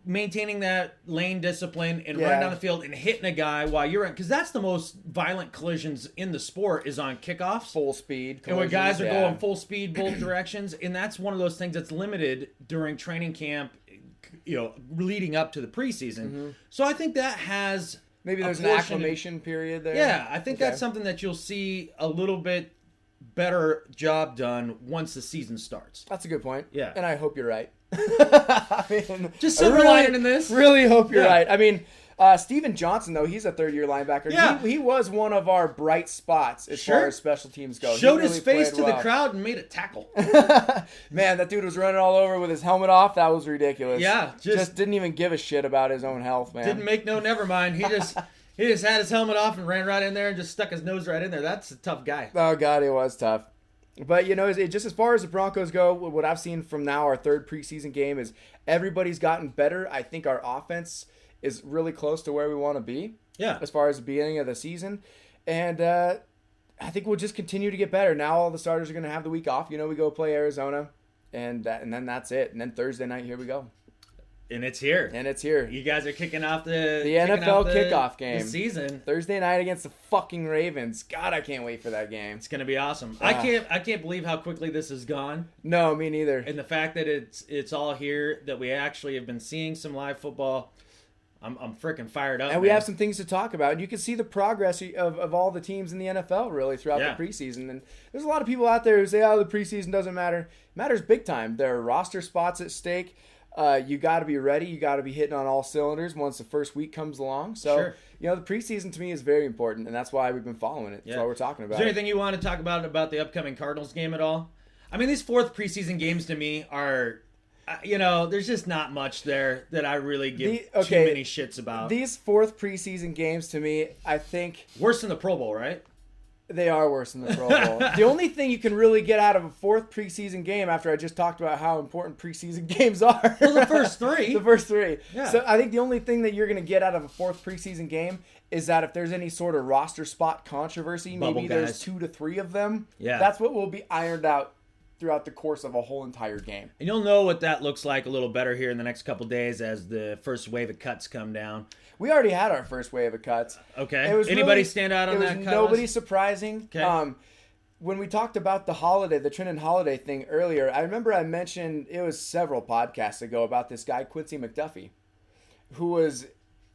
[SPEAKER 2] maintaining that lane discipline and running down the field and hitting a guy while you're in, because that's the most violent collisions in the sport is on kickoffs.
[SPEAKER 3] Full speed collisions.
[SPEAKER 2] And where guys are going full speed both directions, and that's one of those things that's limited during training camp, leading up to the preseason.
[SPEAKER 3] Mm-hmm.
[SPEAKER 2] So I think that has
[SPEAKER 3] maybe there's an acclimation period there.
[SPEAKER 2] Yeah, I think that's something that you'll see a little bit better job done once the season starts.
[SPEAKER 3] That's a good point.
[SPEAKER 2] Yeah.
[SPEAKER 3] And I hope you're right. I mean,
[SPEAKER 2] just silver lining in this.
[SPEAKER 3] Really hope you're right. I mean, Steven Johnson, though, he's a third-year linebacker.
[SPEAKER 2] Yeah.
[SPEAKER 3] He was one of our bright spots as far as special teams go.
[SPEAKER 2] Showed his face to the crowd and made a tackle.
[SPEAKER 3] Man, that dude was running all over with his helmet off. That was ridiculous.
[SPEAKER 2] Yeah.
[SPEAKER 3] Just didn't even give a shit about his own health, man.
[SPEAKER 2] Didn't make no never mind. He just had his helmet off and ran right in there and just stuck his nose right in there. That's a tough guy.
[SPEAKER 3] Oh, God, it was tough. But, just as far as the Broncos go, what I've seen from now, our third preseason game, is everybody's gotten better. I think our offense is really close to where we want to be as far as the beginning of the season. And I think we'll just continue to get better. Now all the starters are going to have the week off. We go play Arizona, and then that's it. And then Thursday night, here we go.
[SPEAKER 2] And it's here.
[SPEAKER 3] You
[SPEAKER 2] guys are kicking off the
[SPEAKER 3] NFL kickoff game.
[SPEAKER 2] The season.
[SPEAKER 3] Thursday night against the fucking Ravens. God, I can't wait for that game.
[SPEAKER 2] It's going to be awesome. I can't believe how quickly this has gone.
[SPEAKER 3] No, me neither.
[SPEAKER 2] And the fact that it's all here, that we actually have been seeing some live football. I'm freaking fired up.
[SPEAKER 3] And we have some things to talk about. And you can see the progress of all the teams in the NFL really throughout the preseason. And there's a lot of people out there who say, the preseason doesn't matter. It matters big time. There are roster spots at stake. You got to be ready. You got to be hitting on all cylinders once the first week comes along. So, the preseason to me is very important, and that's why we've been following it. That's why we're talking about it.
[SPEAKER 2] Is there anything you want to talk about the upcoming Cardinals game at all? I mean, these fourth preseason games to me are, there's just not much there that I really give too many shits about.
[SPEAKER 3] These fourth preseason games to me, I think...
[SPEAKER 2] Worse than the Pro Bowl, right?
[SPEAKER 3] They are worse than the Pro Bowl. The only thing you can really get out of a fourth preseason game, after I just talked about how important preseason games are.
[SPEAKER 2] Well, the first three.
[SPEAKER 3] Yeah. So I think the only thing that you're going to get out of a fourth preseason game is that if there's any sort of roster spot controversy, maybe there's 2 to 3 of them.
[SPEAKER 2] Yeah.
[SPEAKER 3] That's what will be ironed out throughout the course of a whole entire game.
[SPEAKER 2] And you'll know what that looks like a little better here in the next couple days as the first wave of cuts come down.
[SPEAKER 3] We already had our first wave of cuts.
[SPEAKER 2] Okay. Anybody stand out on that cut?
[SPEAKER 3] Nobody surprising.
[SPEAKER 2] Okay.
[SPEAKER 3] When we talked about the Trenton Holiday thing earlier, I remember I mentioned, it was several podcasts ago, about this guy, Quincy McDuffie, who was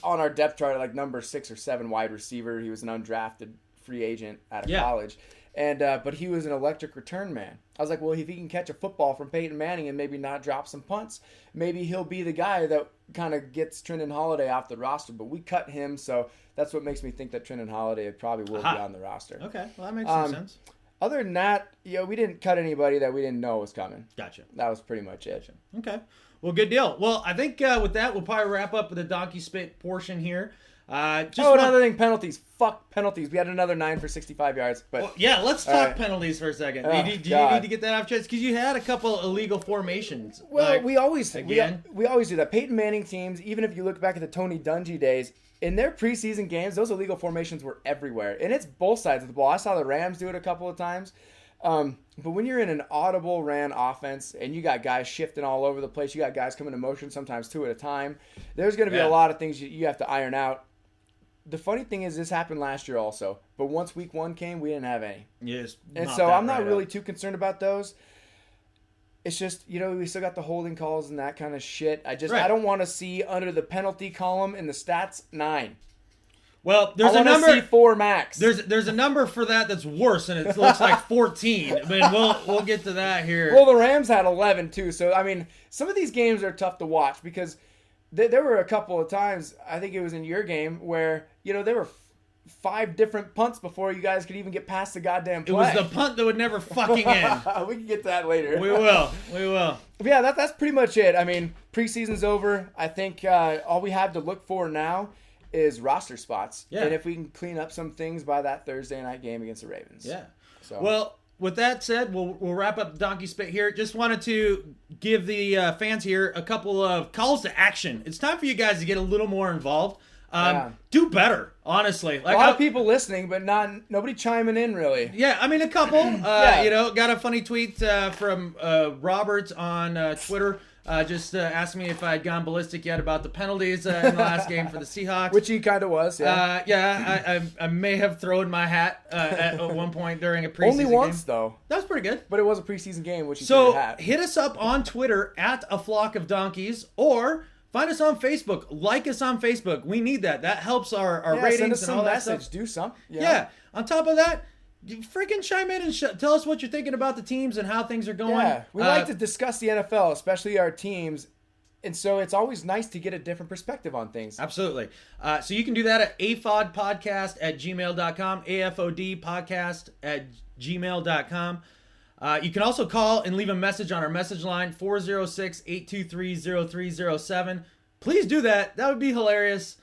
[SPEAKER 3] on our depth chart like number 6 or 7 wide receiver. He was an undrafted free agent out of college. And but he was an electric return man. I was like, well, if he can catch a football from Peyton Manning and maybe not drop some punts, maybe he'll be the guy that kind of gets Trenton Holiday off the roster. But we cut him, so that's what makes me think that Trenton Holiday probably will be on the roster.
[SPEAKER 2] Okay, well, that makes some sense.
[SPEAKER 3] Other than that, we didn't cut anybody that we didn't know was coming.
[SPEAKER 2] Gotcha.
[SPEAKER 3] That was pretty much it.
[SPEAKER 2] Okay. Well, good deal. Well, I think with that, we'll probably wrap up with the Donkey Spit portion here.
[SPEAKER 3] Another thing, penalties. Fuck penalties. We had another 9 for 65 yards. But
[SPEAKER 2] let's talk penalties for a second. Do you need to get that off chest? Because you had a couple illegal formations.
[SPEAKER 3] Well, we always do that. Peyton Manning teams, even if you look back at the Tony Dungy days, in their preseason games, those illegal formations were everywhere. And it's both sides of the ball. I saw the Rams do it a couple of times. But when you're in an audible ran offense and you got guys shifting all over the place, you got guys coming to motion, sometimes 2 at a time, there's going to be a lot of things you have to iron out. The funny thing is, this happened last year also. But once week 1 came, we didn't have any.
[SPEAKER 2] Yes.
[SPEAKER 3] And so I'm not really too concerned about those. It's just, we still got the holding calls and that kind of shit. I don't want to see under the penalty column in the stats 9.
[SPEAKER 2] Well, there's a number.
[SPEAKER 3] See 4 max.
[SPEAKER 2] There's a number for that's worse, and it looks like 14. But we'll get to that here.
[SPEAKER 3] Well, the Rams had 11 too. So I mean, some of these games are tough to watch because there were a couple of times. I think it was in your game where there were 5 different punts before you guys could even get past the goddamn play.
[SPEAKER 2] It was the punt that would never fucking end.
[SPEAKER 3] We can get to that later.
[SPEAKER 2] We will.
[SPEAKER 3] But yeah, that's pretty much it. I mean, preseason's over. I think all we have to look for now is roster spots. Yeah. And if we can clean up some things by that Thursday night game against the Ravens.
[SPEAKER 2] Yeah. So. Well, with that said, we'll wrap up the Donkey Spit here. Just wanted to give the fans here a couple of calls to action. It's time for you guys to get a little more involved. Do better, honestly.
[SPEAKER 3] Like, a lot of people listening, but nobody chiming in really.
[SPEAKER 2] Yeah, I mean a couple. Got a funny tweet from Robert on Twitter. Just asked me if I had gone ballistic yet about the penalties in the last game for the Seahawks.
[SPEAKER 3] Which he kind of was, yeah.
[SPEAKER 2] I may have thrown my hat at one point during a preseason
[SPEAKER 3] Only once,
[SPEAKER 2] game.
[SPEAKER 3] though.
[SPEAKER 2] That was pretty good.
[SPEAKER 3] But it was a preseason game, which you
[SPEAKER 2] So
[SPEAKER 3] threw your hat.
[SPEAKER 2] hit us up on Twitter at A Flock of Donkies, or find us on Facebook. Like us on Facebook. We need that. That helps our ratings
[SPEAKER 3] send us
[SPEAKER 2] and
[SPEAKER 3] some
[SPEAKER 2] all that
[SPEAKER 3] message.
[SPEAKER 2] stuff.
[SPEAKER 3] Do something.
[SPEAKER 2] Yeah. On top of that, you freaking chime in and tell us what you're thinking about the teams and how things are going.
[SPEAKER 3] Yeah, we like to discuss the NFL, especially our teams. And so it's always nice to get a different perspective on things.
[SPEAKER 2] Absolutely. So you can do that at afodpodcast@gmail.com, afodpodcast@gmail.com. You can also call and leave a message on our message line, 406-823-0307. Please do that. That would be hilarious.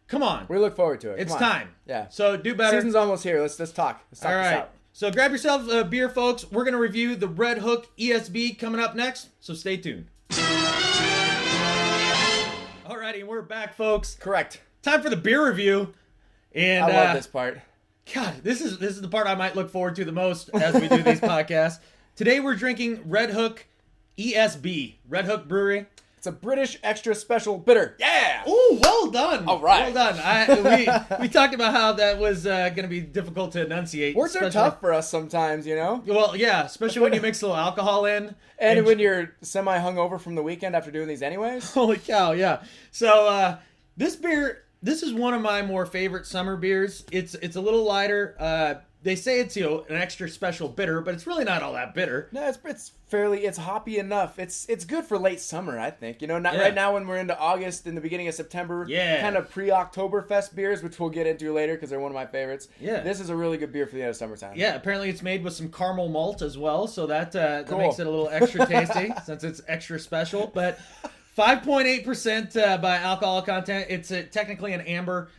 [SPEAKER 2] Come on.
[SPEAKER 3] We look forward to it.
[SPEAKER 2] It's time.
[SPEAKER 3] Yeah.
[SPEAKER 2] So do better.
[SPEAKER 3] Season's almost here. Let's talk. Let's talk
[SPEAKER 2] All
[SPEAKER 3] this
[SPEAKER 2] right.
[SPEAKER 3] out.
[SPEAKER 2] So grab yourself a beer, folks. We're going to review the Red Hook ESB coming up next. So stay tuned. Alrighty, we're back, folks.
[SPEAKER 3] Correct.
[SPEAKER 2] Time for the beer review. And
[SPEAKER 3] I love this part.
[SPEAKER 2] God, this is the part I might look forward to the most as we do these podcasts. Today we're drinking Red Hook ESB, Red Hook Brewery.
[SPEAKER 3] It's a British extra special bitter. Yeah.
[SPEAKER 2] Ooh, well done.
[SPEAKER 3] All right.
[SPEAKER 2] Well done. We talked about how that was going to be difficult to enunciate.
[SPEAKER 3] Words are tough for us sometimes, you know?
[SPEAKER 2] Well, yeah, especially when you mix a little alcohol in.
[SPEAKER 3] And when you're semi-hungover from the weekend after doing these anyways.
[SPEAKER 2] Holy cow, yeah. So this beer, this is one of my more favorite summer beers. It's a little lighter. They say it's an extra special bitter, but it's really not all that bitter.
[SPEAKER 3] No, it's hoppy enough. It's good for late summer, I think. Right now when we're into August and the beginning of September.
[SPEAKER 2] Yeah.
[SPEAKER 3] Kind of pre-Oktoberfest beers, which we'll get into later because they're one of my favorites.
[SPEAKER 2] Yeah.
[SPEAKER 3] This is a really good beer for the end of summertime.
[SPEAKER 2] Yeah, apparently it's made with some caramel malt as well, so that
[SPEAKER 3] Cool.
[SPEAKER 2] makes it a little extra tasty since it's extra special. But 5.8% by alcohol content. It's technically an amber.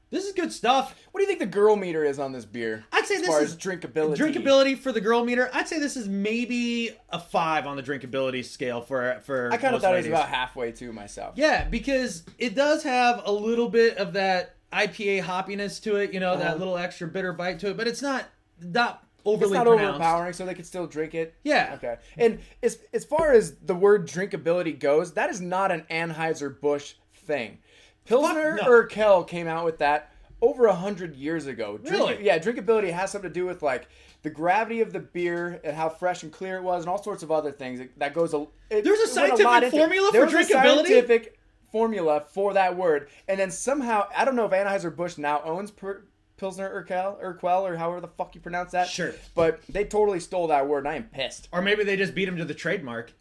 [SPEAKER 2] This is good stuff.
[SPEAKER 3] What do you think the girl meter is on this beer?
[SPEAKER 2] I'd say
[SPEAKER 3] as
[SPEAKER 2] this
[SPEAKER 3] far
[SPEAKER 2] is
[SPEAKER 3] as drinkability.
[SPEAKER 2] Drinkability for the girl meter. I'd say this is maybe a 5 on the drinkability scale for
[SPEAKER 3] I kind of thought
[SPEAKER 2] ladies.
[SPEAKER 3] it was about halfway too myself.
[SPEAKER 2] Yeah, because it does have a little bit of that IPA hoppiness to it, that little extra bitter bite to it, but it's not overly
[SPEAKER 3] It's not
[SPEAKER 2] pronounced.
[SPEAKER 3] overpowering, so they can still drink it.
[SPEAKER 2] Yeah.
[SPEAKER 3] Okay. And as far as the word drinkability goes, that is not an Anheuser-Busch thing. Pilsner Urquell came out with that over 100 years ago.
[SPEAKER 2] Really?
[SPEAKER 3] Yeah, drinkability has something to do with like the gravity of the beer and how fresh and clear it was, and all sorts of other things that goes.
[SPEAKER 2] There's a scientific formula for drinkability.
[SPEAKER 3] There's a scientific formula for that word, and then somehow I don't know if Anheuser-Busch now owns Pilsner Urquell, or however the fuck you pronounce that.
[SPEAKER 2] Sure.
[SPEAKER 3] But they totally stole that word, and I am pissed.
[SPEAKER 2] Or maybe they just beat him to the trademark.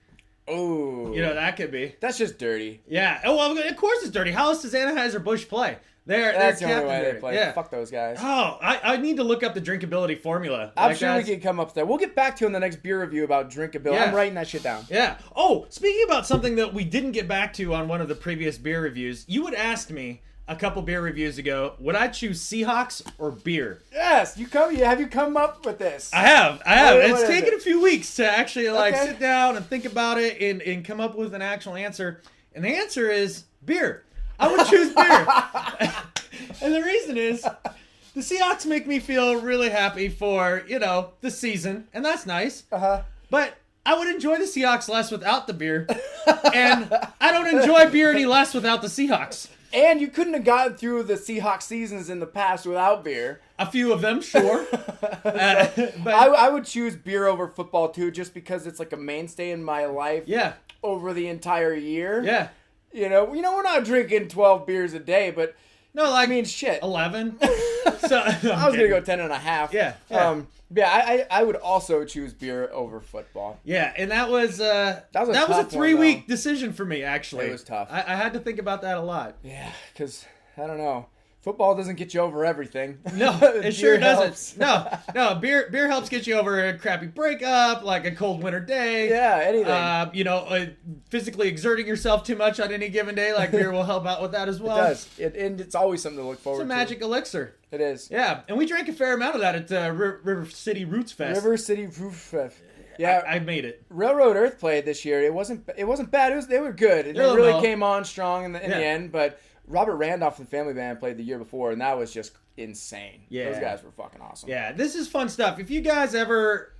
[SPEAKER 3] Oh.
[SPEAKER 2] That could be.
[SPEAKER 3] That's just dirty.
[SPEAKER 2] Yeah. Oh, well, of course it's dirty. How else does Anheuser-Busch play?
[SPEAKER 3] That's
[SPEAKER 2] they're
[SPEAKER 3] the only way
[SPEAKER 2] dirty.
[SPEAKER 3] they play.
[SPEAKER 2] Yeah.
[SPEAKER 3] Fuck those guys.
[SPEAKER 2] Oh, I need to look up the drinkability formula.
[SPEAKER 3] I'm sure we can come up with that. We'll get back to you in the next beer review about drinkability.
[SPEAKER 2] Yeah.
[SPEAKER 3] I'm writing that shit down.
[SPEAKER 2] Yeah. Oh, speaking about something that we didn't get back to on one of the previous beer reviews, you had asked me a couple beer reviews ago, would I choose Seahawks or beer?
[SPEAKER 3] Yes, have you come up with this?
[SPEAKER 2] I have.
[SPEAKER 3] What
[SPEAKER 2] It's
[SPEAKER 3] is
[SPEAKER 2] taken
[SPEAKER 3] it?
[SPEAKER 2] a few weeks to actually
[SPEAKER 3] Okay.
[SPEAKER 2] sit down and think about it and come up with an actual answer. And the answer is beer. I would choose beer. And the reason is the Seahawks make me feel really happy for, the season, and that's nice.
[SPEAKER 3] Uh-huh.
[SPEAKER 2] But I would enjoy the Seahawks less without the beer. And I don't enjoy beer any less without the Seahawks.
[SPEAKER 3] And you couldn't have gotten through the Seahawks seasons in the past without beer.
[SPEAKER 2] A few of them, sure. But
[SPEAKER 3] I would choose beer over football too, just because it's like a mainstay in my life.
[SPEAKER 2] yeah,
[SPEAKER 3] Over the entire year.
[SPEAKER 2] yeah.
[SPEAKER 3] We're not drinking 12 beers a day, but
[SPEAKER 2] No, like,
[SPEAKER 3] I mean, shit.
[SPEAKER 2] 11. So
[SPEAKER 3] I was gonna go 10 and a half.
[SPEAKER 2] Yeah.
[SPEAKER 3] I would also choose beer over football.
[SPEAKER 2] Yeah, and that was a
[SPEAKER 3] tough one,
[SPEAKER 2] 3-week decision for me. Actually,
[SPEAKER 3] It was tough.
[SPEAKER 2] I had to think about that a lot.
[SPEAKER 3] Yeah, because I don't know. Football doesn't get you over everything.
[SPEAKER 2] No, it sure
[SPEAKER 3] Beer
[SPEAKER 2] doesn't.
[SPEAKER 3] helps.
[SPEAKER 2] No, beer helps get you over a crappy breakup, like a cold winter day.
[SPEAKER 3] Yeah, anything.
[SPEAKER 2] Physically exerting yourself too much on any given day, like beer will help out with that as well.
[SPEAKER 3] It does. And it's always something to look forward
[SPEAKER 2] It's
[SPEAKER 3] to.
[SPEAKER 2] a magic elixir.
[SPEAKER 3] It is.
[SPEAKER 2] Yeah, and we drank a fair amount of that at River City Roots Fest.
[SPEAKER 3] River City Roof Fest. Yeah,
[SPEAKER 2] I made it.
[SPEAKER 3] Railroad Earth played this year. It wasn't bad. They were good. They
[SPEAKER 2] Really
[SPEAKER 3] really
[SPEAKER 2] well.
[SPEAKER 3] came on strong in the end. But Robert Randolph and Family Band played the year before, and that was just insane.
[SPEAKER 2] Yeah.
[SPEAKER 3] Those guys were fucking awesome.
[SPEAKER 2] Yeah, this is fun stuff. If you guys ever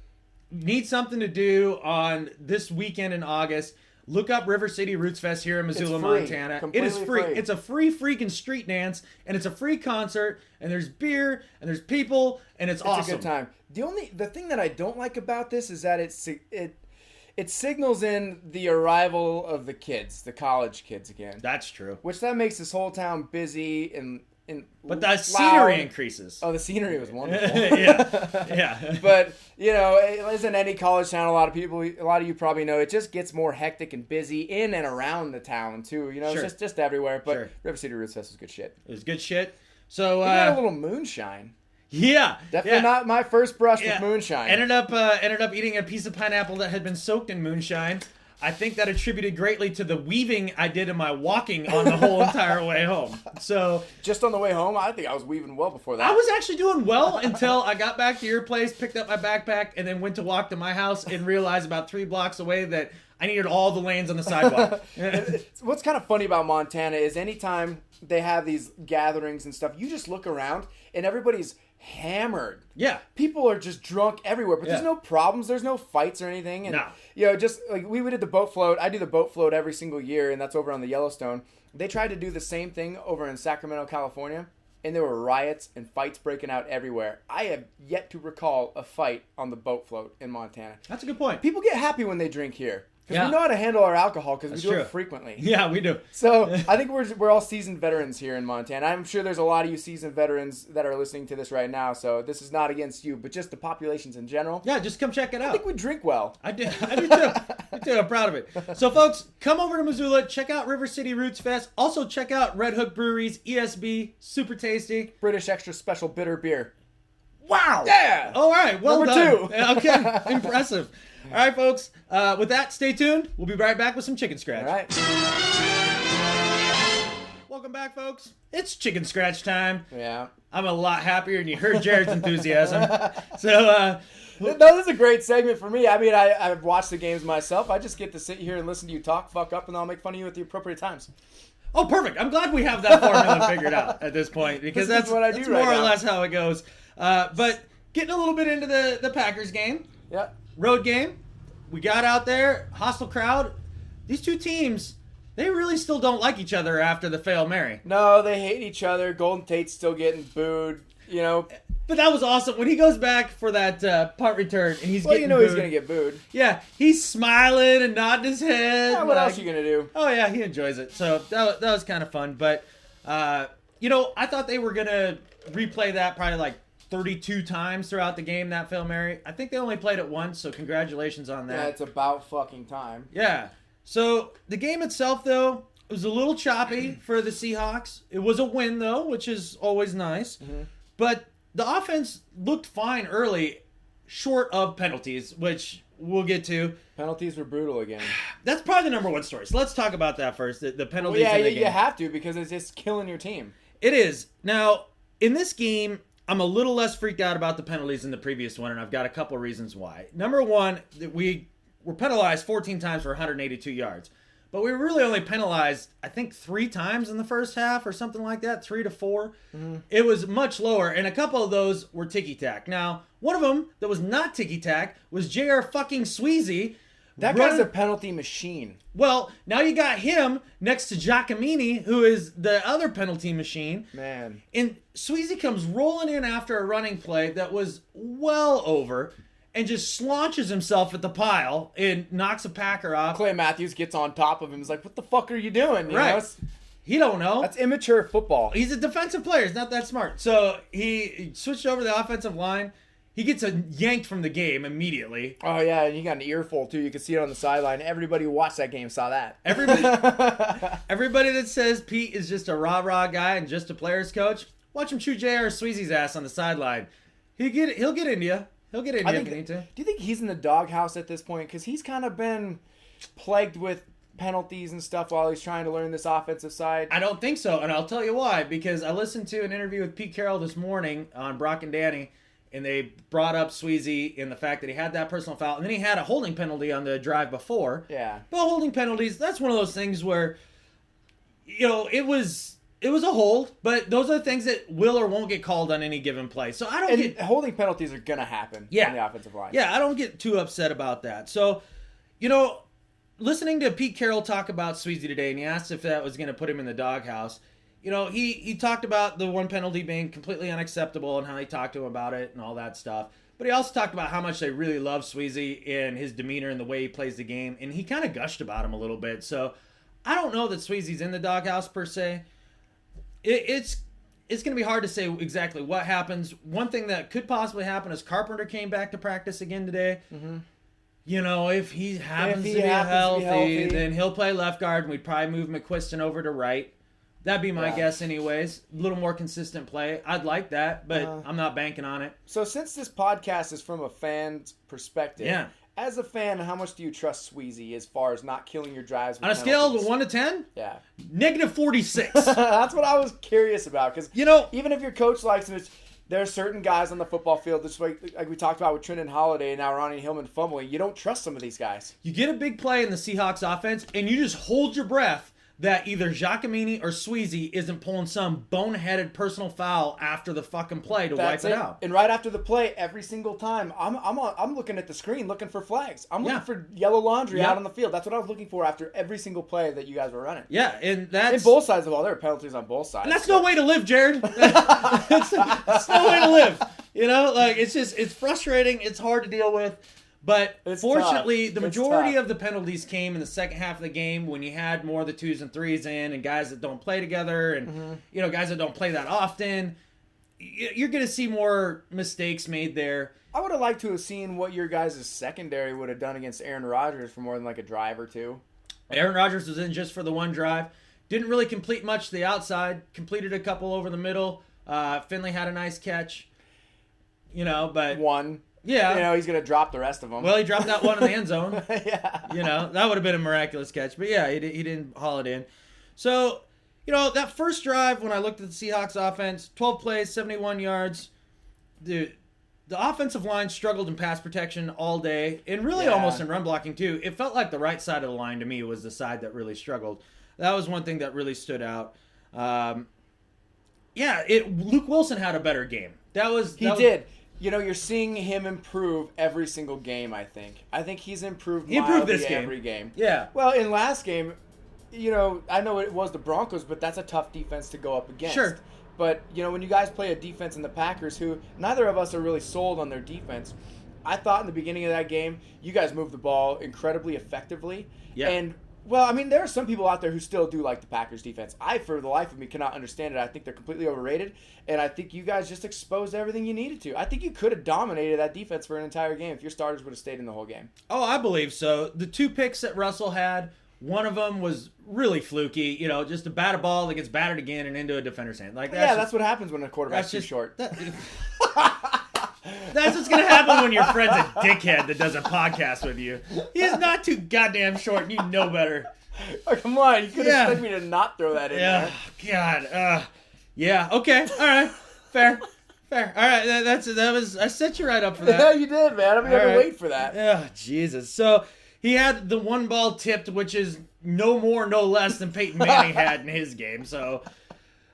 [SPEAKER 2] need something to do on this weekend in August, look up River City Roots Fest here in Missoula, Montana. It is free. It's a free freaking street dance, and it's a free concert, and there's beer, and there's people, and it's awesome.
[SPEAKER 3] It's a good time. The thing that I don't like about this is that it signals in the arrival of the kids, the college kids again.
[SPEAKER 2] That's true.
[SPEAKER 3] Which that makes this whole town busy and
[SPEAKER 2] but the scenery increases.
[SPEAKER 3] Oh, the scenery was wonderful.
[SPEAKER 2] yeah.
[SPEAKER 3] But it isn't any college town. A lot of you probably know it just gets more hectic and busy in and around the town too.
[SPEAKER 2] Sure.
[SPEAKER 3] It's just everywhere. But River City Roots Fest was good shit.
[SPEAKER 2] It was good shit. So
[SPEAKER 3] we had a little moonshine.
[SPEAKER 2] Yeah,
[SPEAKER 3] definitely not my first brush with moonshine.
[SPEAKER 2] Ended up eating a piece of pineapple that had been soaked in moonshine. I think that attributed greatly to the weaving I did in my walking on the whole entire way home. So
[SPEAKER 3] just on the way home, I think I was weaving well before that.
[SPEAKER 2] I was actually doing well until I got back to your place, picked up my backpack, and then went to walk to my house and realized about 3 blocks away that I needed all the lanes on the sidewalk.
[SPEAKER 3] What's kind of funny about Montana is anytime they have these gatherings and stuff, you just look around and everybody's hammered.
[SPEAKER 2] Yeah.
[SPEAKER 3] People are just drunk everywhere, but there's no problems. There's no fights or anything. And, just like we did the boat float. I do the boat float every single year, and that's over on the Yellowstone. They tried to do the same thing over in Sacramento, California, and there were riots and fights breaking out everywhere. I have yet to recall a fight on the boat float in Montana.
[SPEAKER 2] That's a good point.
[SPEAKER 3] People get happy when they drink here. Because we know how to handle our alcohol because we do it frequently.
[SPEAKER 2] Yeah, we do.
[SPEAKER 3] So I think we're all seasoned veterans here in Montana. I'm sure there's a lot of you seasoned veterans that are listening to this right now. So this is not against you, but just the populations in general.
[SPEAKER 2] Yeah, just come check it out.
[SPEAKER 3] I think we drink well.
[SPEAKER 2] I do too. I do. I'm proud of it. So folks, come over to Missoula. Check out River City Roots Fest. Also check out Red Hook Brewery's ESB. Super tasty.
[SPEAKER 3] British Extra Special Bitter Beer.
[SPEAKER 2] Wow.
[SPEAKER 3] Yeah.
[SPEAKER 2] All right. Well
[SPEAKER 3] Number
[SPEAKER 2] done.
[SPEAKER 3] 2.
[SPEAKER 2] Okay. Impressive. All right, folks. With that, stay tuned. We'll be right back with some Chicken Scratch.
[SPEAKER 3] All right.
[SPEAKER 2] Welcome back, folks. It's Chicken Scratch time.
[SPEAKER 3] Yeah.
[SPEAKER 2] I'm a lot happier, and you heard Jared's enthusiasm. So,
[SPEAKER 3] no, this is a great segment for me. I mean, I've watched the games myself. I just get to sit here and listen to you talk, fuck up, and I'll make fun of you at the appropriate times.
[SPEAKER 2] Oh, perfect. I'm glad we have that formula figured out at this point, because that's
[SPEAKER 3] what I do
[SPEAKER 2] that's
[SPEAKER 3] right
[SPEAKER 2] more or
[SPEAKER 3] now.
[SPEAKER 2] less how it goes. But getting a little bit into the Packers game.
[SPEAKER 3] Yeah.
[SPEAKER 2] Road game. We got out there, hostile crowd. These two teams, they really still don't like each other after the Fail Mary.
[SPEAKER 3] No, they hate each other. Golden Tate's still getting booed,
[SPEAKER 2] But that was awesome. When he goes back for that punt return and he's getting booed.
[SPEAKER 3] He's going to get booed.
[SPEAKER 2] Yeah, he's smiling and nodding his head.
[SPEAKER 3] Yeah, what else are you going to do?
[SPEAKER 2] Oh, yeah, he enjoys it. So that was kind of fun. But, I thought they were going to replay that probably like 32 times throughout the game, that Fail Mary. I think they only played it once, so congratulations on that.
[SPEAKER 3] Yeah, it's about fucking time.
[SPEAKER 2] Yeah. So the game itself, though, it was a little choppy for the Seahawks. It was a win, though, which is always nice. Mm-hmm. But the offense looked fine early, short of penalties, which we'll get to.
[SPEAKER 3] Penalties were brutal again.
[SPEAKER 2] That's probably the number one story. So let's talk about that first, the penalties in the game.
[SPEAKER 3] You have to, because it's just killing your team.
[SPEAKER 2] It is. Now, in this game, I'm a little less freaked out about the penalties than the previous one, and I've got a couple reasons why. Number one, we were penalized 14 times for 182 yards. But we really only penalized, I think, 3 times in the first half or something like that, 3 to 4. Mm-hmm. It was much lower, and a couple of those were ticky-tack. Now, one of them that was not ticky-tack was J.R. fucking Sweezy.
[SPEAKER 3] That guy's a penalty machine.
[SPEAKER 2] Well, now you got him next to Giacomini, who is the other penalty machine.
[SPEAKER 3] Man.
[SPEAKER 2] And Sweezy comes rolling in after a running play that was well over and just slaunches himself at the pile and knocks a Packer off.
[SPEAKER 3] Clay Matthews gets on top of him. He's like, what the fuck are you doing? You know?
[SPEAKER 2] He don't know.
[SPEAKER 3] That's immature football.
[SPEAKER 2] He's a defensive player. He's not that smart. So he switched over to the offensive line. He gets yanked from the game immediately.
[SPEAKER 3] Oh, yeah, and he got an earful, too. You could see it on the sideline. Everybody who watched that game saw that.
[SPEAKER 2] Everybody that says Pete is just a rah-rah guy and just a player's coach, watch him chew J.R. Sweezy's ass on the sideline. He'll get into you. He'll get into you if you need to.
[SPEAKER 3] Do you think he's in the doghouse at this point? Because he's kind of been plagued with penalties and stuff while he's trying to learn this offensive side.
[SPEAKER 2] I don't think so, and I'll tell you why. Because I listened to an interview with Pete Carroll this morning on Brock and Danny, and they brought up Sweezy and the fact that he had that personal foul. And then he had a holding penalty on the drive before.
[SPEAKER 3] Yeah.
[SPEAKER 2] But holding penalties, that's one of those things where, it was a hold, but those are the things that will or won't get called on any given play. So I don't get...
[SPEAKER 3] holding penalties are going to happen on the offensive line.
[SPEAKER 2] Yeah, I don't get too upset about that. So, listening to Pete Carroll talk about Sweezy today, and he asked if that was going to put him in the doghouse. He talked about the one penalty being completely unacceptable and how he talked to him about it and all that stuff. But he also talked about how much they really love Sweezy and his demeanor and the way he plays the game. And he kind of gushed about him a little bit. So I don't know that Sweezy's in the doghouse per se. It's going to be hard to say exactly what happens. One thing that could possibly happen is Carpenter came back to practice again today. Mm-hmm. If he happens to be healthy, then he'll play left guard, and we'd probably move McQuiston over to right. That'd be my guess anyways. A little more consistent play. I'd like that, but I'm not banking on it.
[SPEAKER 3] So since this podcast is from a fan's perspective, as a fan, how much do you trust Sweezy as far as not killing your drives?
[SPEAKER 2] On a scale of 1 to 10?
[SPEAKER 3] Yeah.
[SPEAKER 2] -46.
[SPEAKER 3] That's what I was curious about. Because, even if your coach likes him, there are certain guys on the football field, just like we talked about with Trenton Holiday and now Ronnie Hillman fumbling. You don't trust some of these guys.
[SPEAKER 2] You get a big play in the Seahawks offense, and you just hold your breath that either Giacomini or Sweezy isn't pulling some boneheaded personal foul after the fucking play to wipe it out.
[SPEAKER 3] And right after the play, every single time, I'm looking at the screen looking for flags. I'm looking for yellow laundry out on the field. That's what I was looking for after every single play that you guys were running.
[SPEAKER 2] Yeah, and that's...
[SPEAKER 3] And both sides of the ball, there are penalties on both sides.
[SPEAKER 2] And that's no way to live, Gerrad. It's no way to live. It's frustrating. It's hard to deal with. But fortunately, the majority of the penalties came in the second half of the game when you had more of the 2s and 3s in and guys that don't play together and guys that don't play that often. You're going to see more mistakes made there.
[SPEAKER 3] I would have liked to have seen what your guys' secondary would have done against Aaron Rodgers for more than like a drive or two.
[SPEAKER 2] Aaron Rodgers was in just for the one drive. Didn't really complete much to the outside. Completed a couple over the middle. Finley had a nice catch. But...
[SPEAKER 3] One.
[SPEAKER 2] Yeah.
[SPEAKER 3] He's going to drop the rest of them.
[SPEAKER 2] Well, he dropped that one in the end zone.
[SPEAKER 3] Yeah.
[SPEAKER 2] That would have been a miraculous catch. But, yeah, he didn't haul it in. So, that first drive when I looked at the Seahawks offense, 12 plays, 71 yards. The offensive line struggled in pass protection all day and really almost in run blocking, too. It felt like the right side of the line to me was the side that really struggled. That was one thing that really stood out. Luke Wilson had a better game. He
[SPEAKER 3] did. You're seeing him improve every single game, I think. I think he's improved
[SPEAKER 2] this game.
[SPEAKER 3] Every game.
[SPEAKER 2] Yeah.
[SPEAKER 3] Well, in last game, I know it was the Broncos, but that's a tough defense to go up against.
[SPEAKER 2] Sure.
[SPEAKER 3] But, when you guys play a defense in the Packers, who neither of us are really sold on their defense, I thought in the beginning of that game, you guys moved the ball incredibly effectively.
[SPEAKER 2] Yeah.
[SPEAKER 3] And well, there are some people out there who still do like the Packers defense. I, for the life of me, cannot understand it. I think they're completely overrated, and I think you guys just exposed everything you needed to. I think you could have dominated that defense for an entire game if your starters would have stayed in the whole game.
[SPEAKER 2] Oh, I believe so. The 2 picks that Russell had, one of them was really fluky, just a batted ball that gets batted again and into a defender's hand.
[SPEAKER 3] That's what happens when a quarterback's too short.
[SPEAKER 2] That's what's going to happen when your friend's a dickhead that does a podcast with you. He's not too goddamn short, and you know better.
[SPEAKER 3] Oh, come on. You could expect me to not throw that in there.
[SPEAKER 2] God. Yeah, okay. All right. Fair. All right. That was. I set you right up for that.
[SPEAKER 3] Yeah, you did, man. I'm going to wait for that.
[SPEAKER 2] Yeah, Jesus. So he had the one ball tipped, which is no more, no less than Peyton Manning had in his game. So,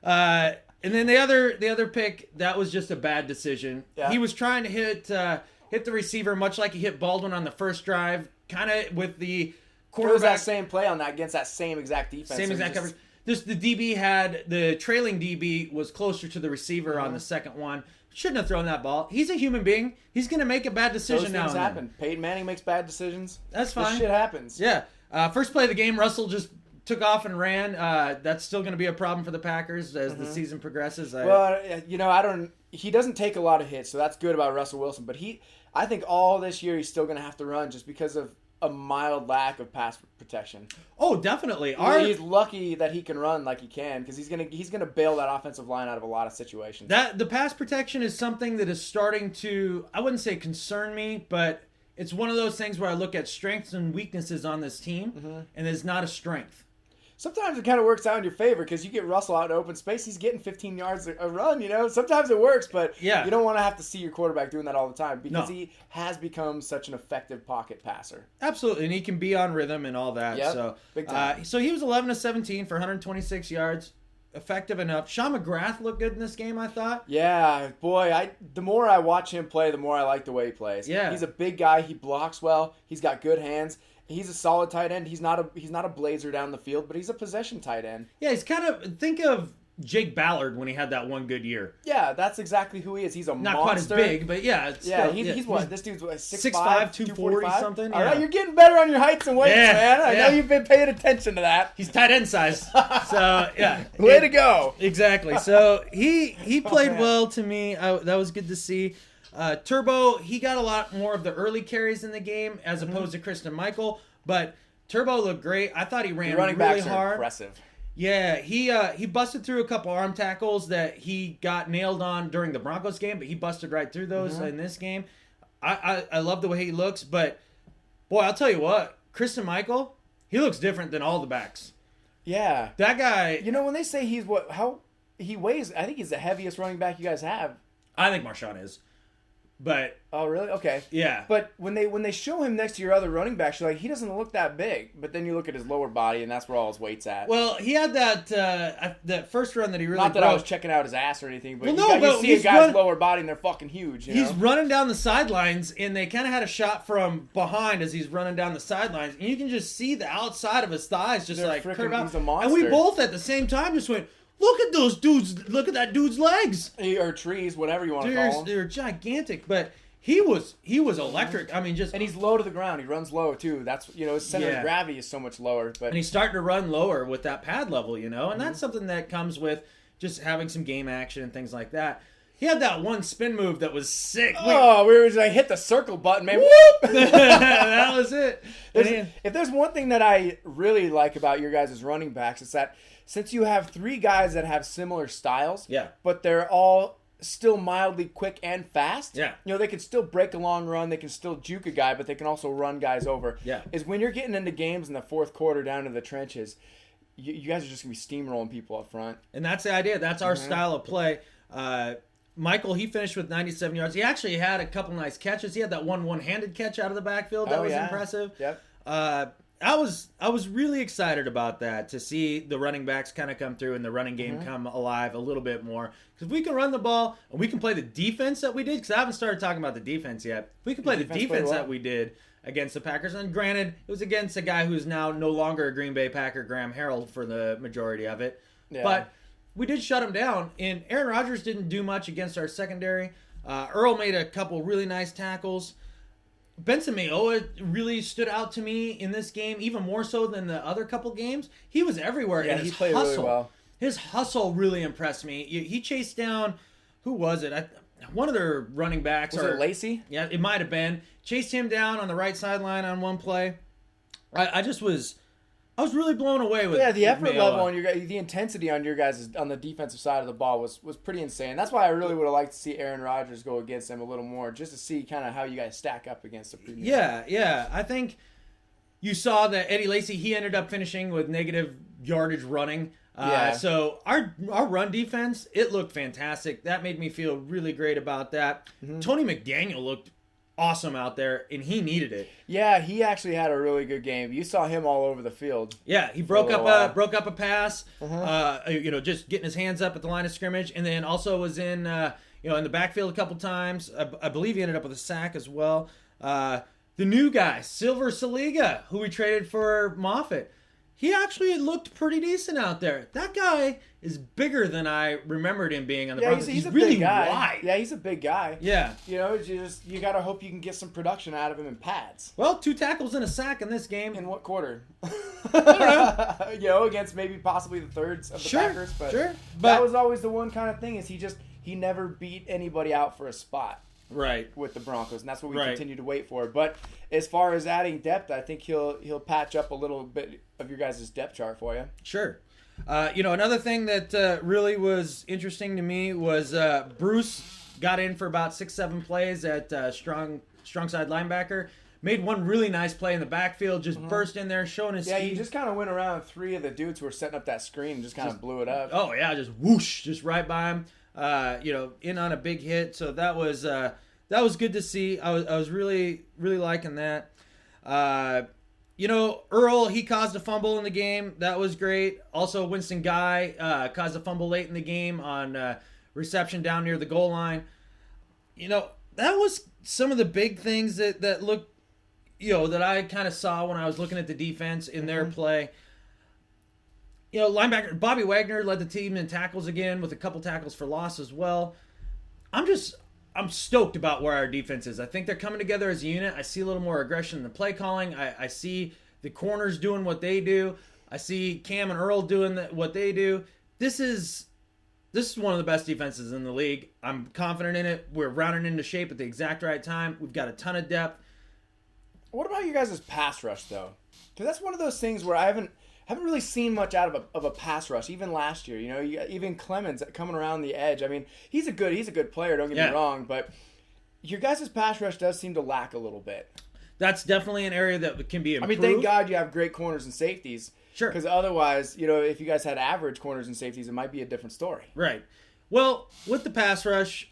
[SPEAKER 2] and then the other pick, that was just a bad decision. Yeah. He was trying to hit the receiver much like he hit Baldwin on the first drive, kind of with the quarterback.
[SPEAKER 3] It was that same play on that against that same exact defense.
[SPEAKER 2] Same exact coverage. Just the DB the trailing DB was closer to the receiver on the second one. Shouldn't have thrown that ball. He's a human being. He's going to make a bad decision now.
[SPEAKER 3] Those things happen. Peyton Manning makes bad decisions.
[SPEAKER 2] That's fine.
[SPEAKER 3] This shit happens.
[SPEAKER 2] Yeah. First play of the game, Russell just took off and ran. That's still going to be a problem for the Packers as the season progresses.
[SPEAKER 3] He doesn't take a lot of hits, so that's good about Russell Wilson. But I think all this year he's still going to have to run just because of a mild lack of pass protection.
[SPEAKER 2] Oh, definitely.
[SPEAKER 3] He's lucky that he can run like he can because he's gonna bail that offensive line out of a lot of situations.
[SPEAKER 2] The pass protection is something that is starting to, I wouldn't say concern me, but it's one of those things where I look at strengths and weaknesses on this team, and it's not a strength.
[SPEAKER 3] Sometimes it kind of works out in your favor because you get Russell out in open space. He's getting 15 yards a run, Sometimes it works, but you don't want to have to see your quarterback doing that all the time because he has become such an effective pocket passer.
[SPEAKER 2] Absolutely, and he can be on rhythm and all that.
[SPEAKER 3] Yep,
[SPEAKER 2] so,
[SPEAKER 3] big time.
[SPEAKER 2] So he was 11 of 17 for 126 yards. Effective enough. Sean McGrath looked good in this game, I thought.
[SPEAKER 3] Yeah, boy, the more I watch him play, the more I like the way he plays.
[SPEAKER 2] Yeah.
[SPEAKER 3] He's a big guy. He blocks well. He's got good hands. He's a solid tight end. He's not a blazer down the field, but he's a possession tight end.
[SPEAKER 2] Yeah, he's kind of, think of Jake Ballard when he had that one good year.
[SPEAKER 3] Yeah, that's exactly who he is. He's a
[SPEAKER 2] not
[SPEAKER 3] monster.
[SPEAKER 2] quite as big, but yeah.
[SPEAKER 3] He's what? This dude's what, 6'5",
[SPEAKER 2] 240 something.
[SPEAKER 3] All right, you're getting better on your heights and weights, man. I know you've been paying attention to that.
[SPEAKER 2] He's tight end size. So, yeah.
[SPEAKER 3] Way to go.
[SPEAKER 2] Exactly. So, he played well to me. That was good to see. Turbo, he got a lot more of the early carries in the game as opposed to Christian Michael, but Turbo looked great. I thought he ran
[SPEAKER 3] running
[SPEAKER 2] really
[SPEAKER 3] backs
[SPEAKER 2] hard.
[SPEAKER 3] Are impressive.
[SPEAKER 2] Yeah, he busted through a couple arm tackles that he got nailed on during the Broncos game, but he busted right through those in this game. I love the way he looks, but boy, I'll tell you what, Christian Michael, he looks different than all the backs.
[SPEAKER 3] Yeah.
[SPEAKER 2] That guy...
[SPEAKER 3] You know, when they say how he weighs, I think he's the heaviest running back you guys have.
[SPEAKER 2] I think Marshawn is. But
[SPEAKER 3] oh really? Okay.
[SPEAKER 2] Yeah.
[SPEAKER 3] But when they show him next to your other running backs, you're like, he doesn't look that big. But then you look at his lower body, and that's where all his weight's at.
[SPEAKER 2] Well, he had that first run that he really
[SPEAKER 3] not that
[SPEAKER 2] broke.
[SPEAKER 3] I was checking out his ass or anything, but
[SPEAKER 2] well,
[SPEAKER 3] you see a guy's lower body, and they're fucking huge.
[SPEAKER 2] He's running down the sidelines, and they kind of had a shot from behind as he's running down the sidelines, and you can just see the outside of his thighs just like curve out.
[SPEAKER 3] He's a monster.
[SPEAKER 2] And we both at the same time just went, look at those dudes! Look at that dude's legs!
[SPEAKER 3] Or trees, whatever you want to call them.
[SPEAKER 2] They're gigantic, but. He was electric. I mean,
[SPEAKER 3] and he's low to the ground. He runs low too. That's his center of gravity is so much lower. But
[SPEAKER 2] and he's starting to run lower with that pad level, and that's something that comes with just having some game action and things like that. He had that one spin move that was sick.
[SPEAKER 3] We were just like hit the circle button, man.
[SPEAKER 2] Whoop! That was it.
[SPEAKER 3] If there's one thing that I really like about your guys' running backs, it's that since you have three guys that have similar styles, but they're all still mildly quick and fast.
[SPEAKER 2] Yeah.
[SPEAKER 3] They can still break a long run. They can still juke a guy, but they can also run guys over.
[SPEAKER 2] Yeah.
[SPEAKER 3] Is when you're getting into games in the fourth quarter down to the trenches, you guys are just going to be steamrolling people up front.
[SPEAKER 2] And that's the idea. That's our style of play. Michael, he finished with 97 yards. He actually had a couple nice catches. He had that one-handed catch out of the backfield. That was impressive.
[SPEAKER 3] Yep.
[SPEAKER 2] I was really excited about that, to see the running backs kind of come through and the running game come alive a little bit more. Because if we can run the ball and we can play the defense that we did, because I haven't started talking about the defense yet. If we can play the defense that we did against the Packers, and granted, it was against a guy who's now no longer a Green Bay Packer, Graham Harrell, for the majority of it. Yeah. But we did shut him down, and Aaron Rodgers didn't do much against our secondary. Earl made a couple really nice tackles. Benson Mayowa really stood out to me in this game, even more so than the other couple games. He was everywhere.
[SPEAKER 3] Yeah,
[SPEAKER 2] and
[SPEAKER 3] he played really well.
[SPEAKER 2] His hustle really impressed me. He chased down, who was it? One of their running backs.
[SPEAKER 3] Was it Lacey?
[SPEAKER 2] Yeah, it might have been. Chased him down on the right sideline on one play. I was really blown away with
[SPEAKER 3] the effort
[SPEAKER 2] Mayowa.
[SPEAKER 3] level on your guys, the intensity on your guys on the defensive side of the ball was pretty insane. That's why I really would have liked to see Aaron Rodgers go against him a little more, just to see kind of how you guys stack up against the previous.
[SPEAKER 2] Yeah. I think you saw that Eddie Lacy, he ended up finishing with negative yardage running. So our run defense, it looked fantastic. That made me feel really great about that. Tony McDaniel looked awesome out there, and he needed it.
[SPEAKER 3] Yeah, he actually had a really good game. You saw him all over the field.
[SPEAKER 2] Yeah, he broke up a pass. Just getting his hands up at the line of scrimmage, and then also was in in the backfield a couple times. I believe he ended up with a sack as well. The new guy, Silver Saliga, who we traded for Moffitt, he actually looked pretty decent out there. That guy is bigger than I remembered him being on the Broncos.
[SPEAKER 3] He's a
[SPEAKER 2] really
[SPEAKER 3] big guy.
[SPEAKER 2] wide.
[SPEAKER 3] Yeah, he's a big guy.
[SPEAKER 2] Yeah.
[SPEAKER 3] You got to hope you can get some production out of him in pads.
[SPEAKER 2] Well, 2 tackles and a sack in this game.
[SPEAKER 3] In what quarter? I don't know. Against maybe possibly the thirds of the Packers. But that was always the one kind of thing, is he never beat anybody out for a spot.
[SPEAKER 2] Right.
[SPEAKER 3] With the Broncos, and that's what we continue to wait for. But as far as adding depth, I think he'll patch up a little bit of your guys' depth chart for you.
[SPEAKER 2] Sure. Another thing that really was interesting to me was Bruce got in for about 6-7 plays at strong side linebacker. Made one really nice play in the backfield, just burst in there, showing his speed.
[SPEAKER 3] Yeah, he just kind of went around 3 of the dudes who were setting up that screen and just kind of blew it up.
[SPEAKER 2] Oh, yeah, just whoosh, just right by him. In on a big hit. So that was good to see. I was really, really liking that. Earl, he caused a fumble in the game. That was great. Also, Winston Guy caused a fumble late in the game on reception down near the goal line. That was some of the big things that looked that I kind of saw when I was looking at the defense in their play. Linebacker Bobby Wagner led the team in tackles again with a couple tackles for loss as well. I'm stoked about where our defense is. I think they're coming together as a unit. I see a little more aggression in the play calling. I see the corners doing what they do. I see Cam and Earl doing what they do. This is one of the best defenses in the league. I'm confident in it. We're rounding into shape at the exact right time. We've got a ton of depth.
[SPEAKER 3] What about you guys' pass rush, though? Because that's one of those things where I haven't really seen much out of a pass rush. Even last year, even Clemens coming around the edge. I mean, he's a good player. Don't get me wrong, but your guys' pass rush does seem to lack a little bit.
[SPEAKER 2] That's definitely an area that can be improved.
[SPEAKER 3] I mean, thank God you have great corners and safeties.
[SPEAKER 2] Sure.
[SPEAKER 3] Because otherwise, if you guys had average corners and safeties, it might be a different story.
[SPEAKER 2] Right. Well, with the pass rush,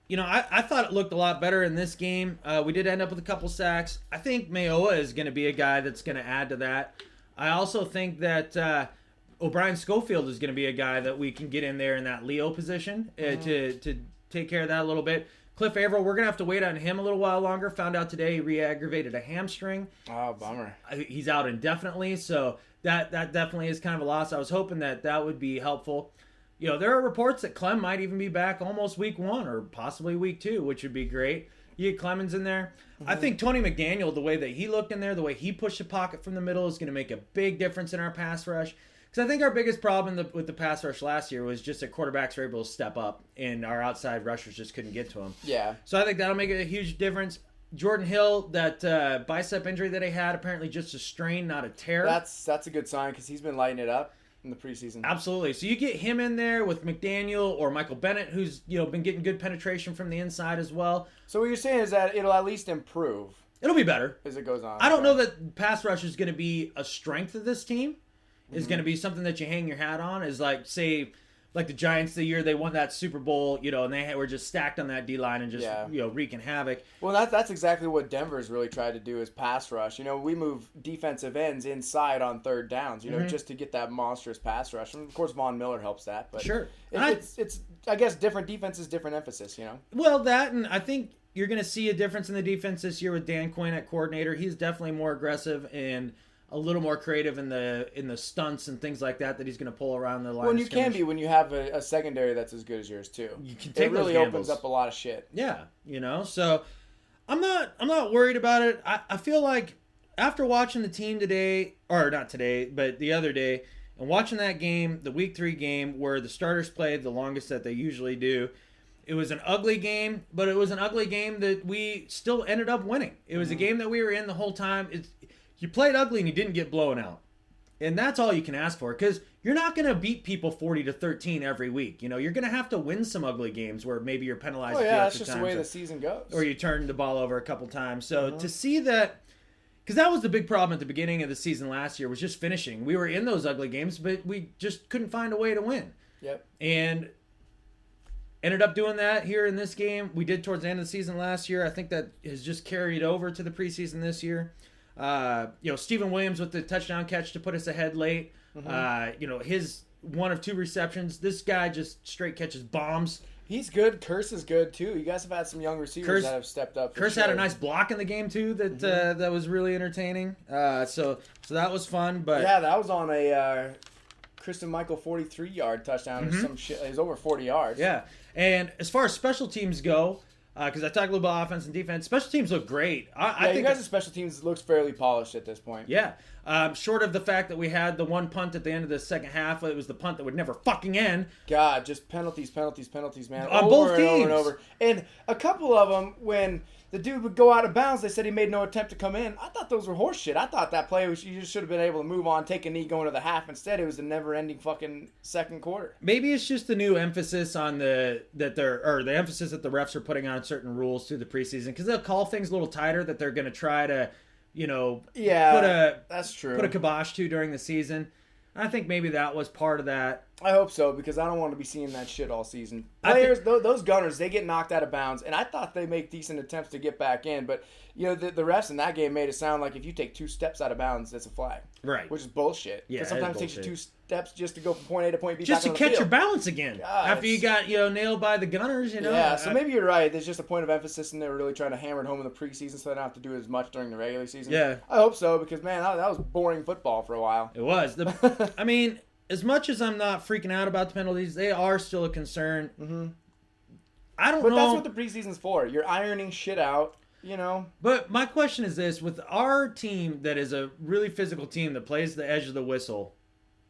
[SPEAKER 2] I thought it looked a lot better in this game. We did end up with a couple sacks. I think Mayoa is going to be a guy that's going to add to that. I also think that O'Brien Schofield is going to be a guy that we can get in there in that Leo position to take care of that a little bit. Cliff Averill, we're going to have to wait on him a little while longer. Found out today he re-aggravated a hamstring.
[SPEAKER 3] Oh, bummer.
[SPEAKER 2] He's out indefinitely, so that definitely is kind of a loss. I was hoping that would be helpful. There are reports that Clem might even be back almost week 1 or possibly week 2, which would be great. You get Clemens in there. I think Tony McDaniel, the way that he looked in there, the way he pushed the pocket from the middle is going to make a big difference in our pass rush. Because I think our biggest problem with the pass rush last year was just that quarterbacks were able to step up and our outside rushers just couldn't get to them.
[SPEAKER 3] Yeah.
[SPEAKER 2] So I think that'll make a huge difference. Jordan Hill, that bicep injury that he had, apparently just a strain, not a tear.
[SPEAKER 3] That's a good sign because he's been lighting it up in the preseason.
[SPEAKER 2] Absolutely. So you get him in there with McDaniel or Michael Bennett, who's been getting good penetration from the inside as well.
[SPEAKER 3] So what you're saying is that it'll at least improve.
[SPEAKER 2] It'll be better
[SPEAKER 3] as it goes on.
[SPEAKER 2] I don't know that pass rush is going to be a strength of this team. Is going to be something that you hang your hat on. Is like the Giants the year they won that Super Bowl, and they were just stacked on that D-line and just wreaking havoc.
[SPEAKER 3] Well, that's exactly what Denver's really tried to do is pass rush. We move defensive ends inside on third downs, just to get that monstrous pass rush. And of course, Von Miller helps that. But
[SPEAKER 2] sure,
[SPEAKER 3] it's I guess different defenses, different emphasis.
[SPEAKER 2] Well, that and I think you're going to see a difference in the defense this year with Dan Quinn at coordinator. He's definitely more aggressive and a little more creative in the stunts and things like that he's going to pull around the line.
[SPEAKER 3] Well, and you can be when you have a secondary that's as good as yours too.
[SPEAKER 2] You can take
[SPEAKER 3] it really opens up a lot of shit.
[SPEAKER 2] Yeah, So I'm not worried about it. I feel like after watching the team today, or not today, but the other day, and watching that game, the Week 3 game where the starters played the longest that they usually do. It was an ugly game, but it was an ugly game that we still ended up winning. It was a game that we were in the whole time. You played ugly and you didn't get blown out. And that's all you can ask for because you're not going to beat people 40-13 every week. You're going to have to win some ugly games where maybe you're penalized.
[SPEAKER 3] Oh, yeah, that's just the way the season goes.
[SPEAKER 2] Or you turn the ball over a couple times. So to see that, because that was the big problem at the beginning of the season last year, was just finishing. We were in those ugly games, but we just couldn't find a way to win.
[SPEAKER 3] Yep. And
[SPEAKER 2] ended up doing that here in this game. We did towards the end of the season last year. I think that has just carried over to the preseason this year. Steven Williams with the touchdown catch to put us ahead late. His 1 of 2 receptions. This guy just straight catches bombs.
[SPEAKER 3] He's good. Curse is good too. You guys have had some young receivers that have stepped up.
[SPEAKER 2] Curse had a nice block in the game too that was really entertaining. So that was fun. But
[SPEAKER 3] yeah, that was on a Christian Michael 43-yard touchdown or some shit. It was over 40 yards.
[SPEAKER 2] Yeah, and as far as special teams go. Because I talked a little about offense and defense. Special teams look great. I think
[SPEAKER 3] you guys' special teams looks fairly polished at this point.
[SPEAKER 2] Yeah. Short of the fact that we had the one punt at the end of the second half. It was the punt that would never fucking end.
[SPEAKER 3] God, just penalties, man.
[SPEAKER 2] On both teams.
[SPEAKER 3] Over and over. And a couple of them, when the dude would go out of bounds, they said he made no attempt to come in. I thought those were horse shit. I thought that play, you just should have been able to move on, take a knee, go into the half. Instead, it was a never-ending fucking second quarter.
[SPEAKER 2] Maybe it's just the new emphasis on the emphasis that the refs are putting on certain rules through the preseason. Because they'll call things a little tighter that they're going to try to,
[SPEAKER 3] that's true.
[SPEAKER 2] Put a kibosh to during the season. I think maybe that was part of that.
[SPEAKER 3] I hope so, because I don't want to be seeing that shit all season. Players, those gunners, they get knocked out of bounds, and I thought they make decent attempts to get back in, but the refs in that game made it sound like if you take 2 steps out of bounds, that's a flag.
[SPEAKER 2] Right.
[SPEAKER 3] Which is bullshit.
[SPEAKER 2] Yeah,
[SPEAKER 3] because sometimes it takes you 2 steps just to go from point A to point B.
[SPEAKER 2] Just
[SPEAKER 3] back
[SPEAKER 2] to catch
[SPEAKER 3] your
[SPEAKER 2] your balance again. After you got nailed by the gunners,
[SPEAKER 3] Yeah, so maybe you're right. There's just a point of emphasis, and they were really trying to hammer it home in the preseason, so they don't have to do as much during the regular season.
[SPEAKER 2] Yeah.
[SPEAKER 3] I hope so, because, man, that was boring football for a while.
[SPEAKER 2] It was. I mean, as much as I'm not freaking out about the penalties, they are still a concern.
[SPEAKER 3] Mm-hmm.
[SPEAKER 2] I don't know.
[SPEAKER 3] But that's what the preseason's for. You're ironing shit out.
[SPEAKER 2] But my question is this: with our team that is a really physical team that plays the edge of the whistle,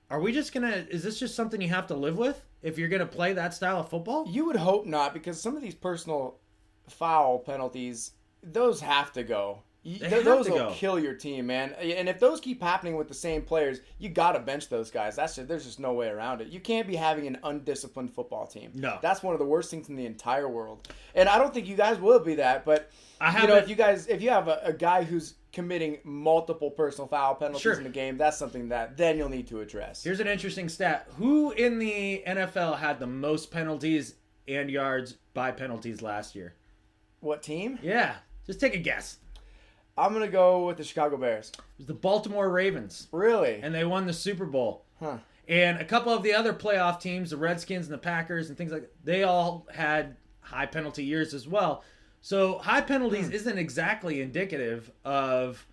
[SPEAKER 2] are we just gonna? Is this just something you have to live with if you're gonna play that style of football?
[SPEAKER 3] You would hope not, because some of these personal foul penalties, those have to go. Those will kill your team, man. And if those keep happening with the same players, you got to bench those guys. There's just no way around it. You can't be having an undisciplined football team.
[SPEAKER 2] No.
[SPEAKER 3] That's one of the worst things in the entire world. And I don't think you guys will be that, but if you have a guy who's committing multiple personal foul penalties in the game, that's something that then you'll need to address.
[SPEAKER 2] Here's an interesting stat. Who in the NFL had the most penalties and yards by penalties last year?
[SPEAKER 3] What team?
[SPEAKER 2] Yeah. Just take a guess.
[SPEAKER 3] I'm going to go with the Chicago Bears.
[SPEAKER 2] It was the Baltimore Ravens.
[SPEAKER 3] Really?
[SPEAKER 2] And they won the Super Bowl.
[SPEAKER 3] Huh.
[SPEAKER 2] And a couple of the other playoff teams, the Redskins and the Packers and things like that, they all had high penalty years as well. So high penalties isn't exactly indicative of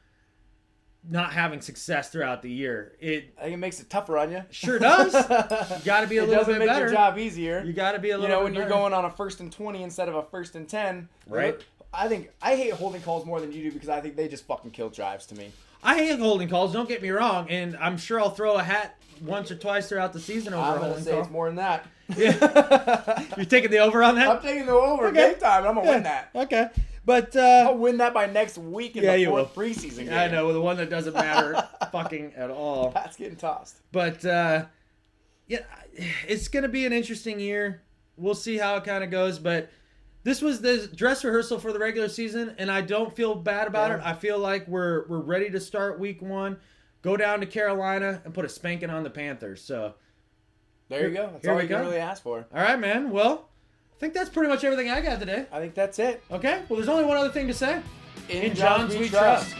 [SPEAKER 2] not having success throughout the year.
[SPEAKER 3] I think it makes it tougher on you.
[SPEAKER 2] Sure does. You got to be a little bit better.
[SPEAKER 3] It doesn't make your job easier.
[SPEAKER 2] You got to be a little bit
[SPEAKER 3] when
[SPEAKER 2] better.
[SPEAKER 3] you're going on a 1st and 20 instead of a 1st and 10.
[SPEAKER 2] Right.
[SPEAKER 3] I hate holding calls more than you do, because I think they just fucking kill drives to me.
[SPEAKER 2] I hate holding calls, don't get me wrong, and I'm sure I'll throw a hat once or twice throughout the season over a holding call.
[SPEAKER 3] It's more than that.
[SPEAKER 2] Yeah. You're taking the over on that?
[SPEAKER 3] I'm taking the over big time. I'm going to win that.
[SPEAKER 2] Okay. But
[SPEAKER 3] I'll win that by next week in the 4th preseason game.
[SPEAKER 2] I know, the one that doesn't matter fucking at all.
[SPEAKER 3] That's getting tossed.
[SPEAKER 2] But, it's going to be an interesting year. We'll see how it kind of goes, but this was the dress rehearsal for the regular season, and I don't feel bad about it. I feel like we're ready to start week 1, go down to Carolina, and put a spanking on the Panthers. So
[SPEAKER 3] there you go. That's all you can really ask for.
[SPEAKER 2] All right, man. Well, I think that's pretty much everything I got today.
[SPEAKER 3] I think that's it.
[SPEAKER 2] Okay. Well, there's only one other thing to say.
[SPEAKER 3] In Johns we trust.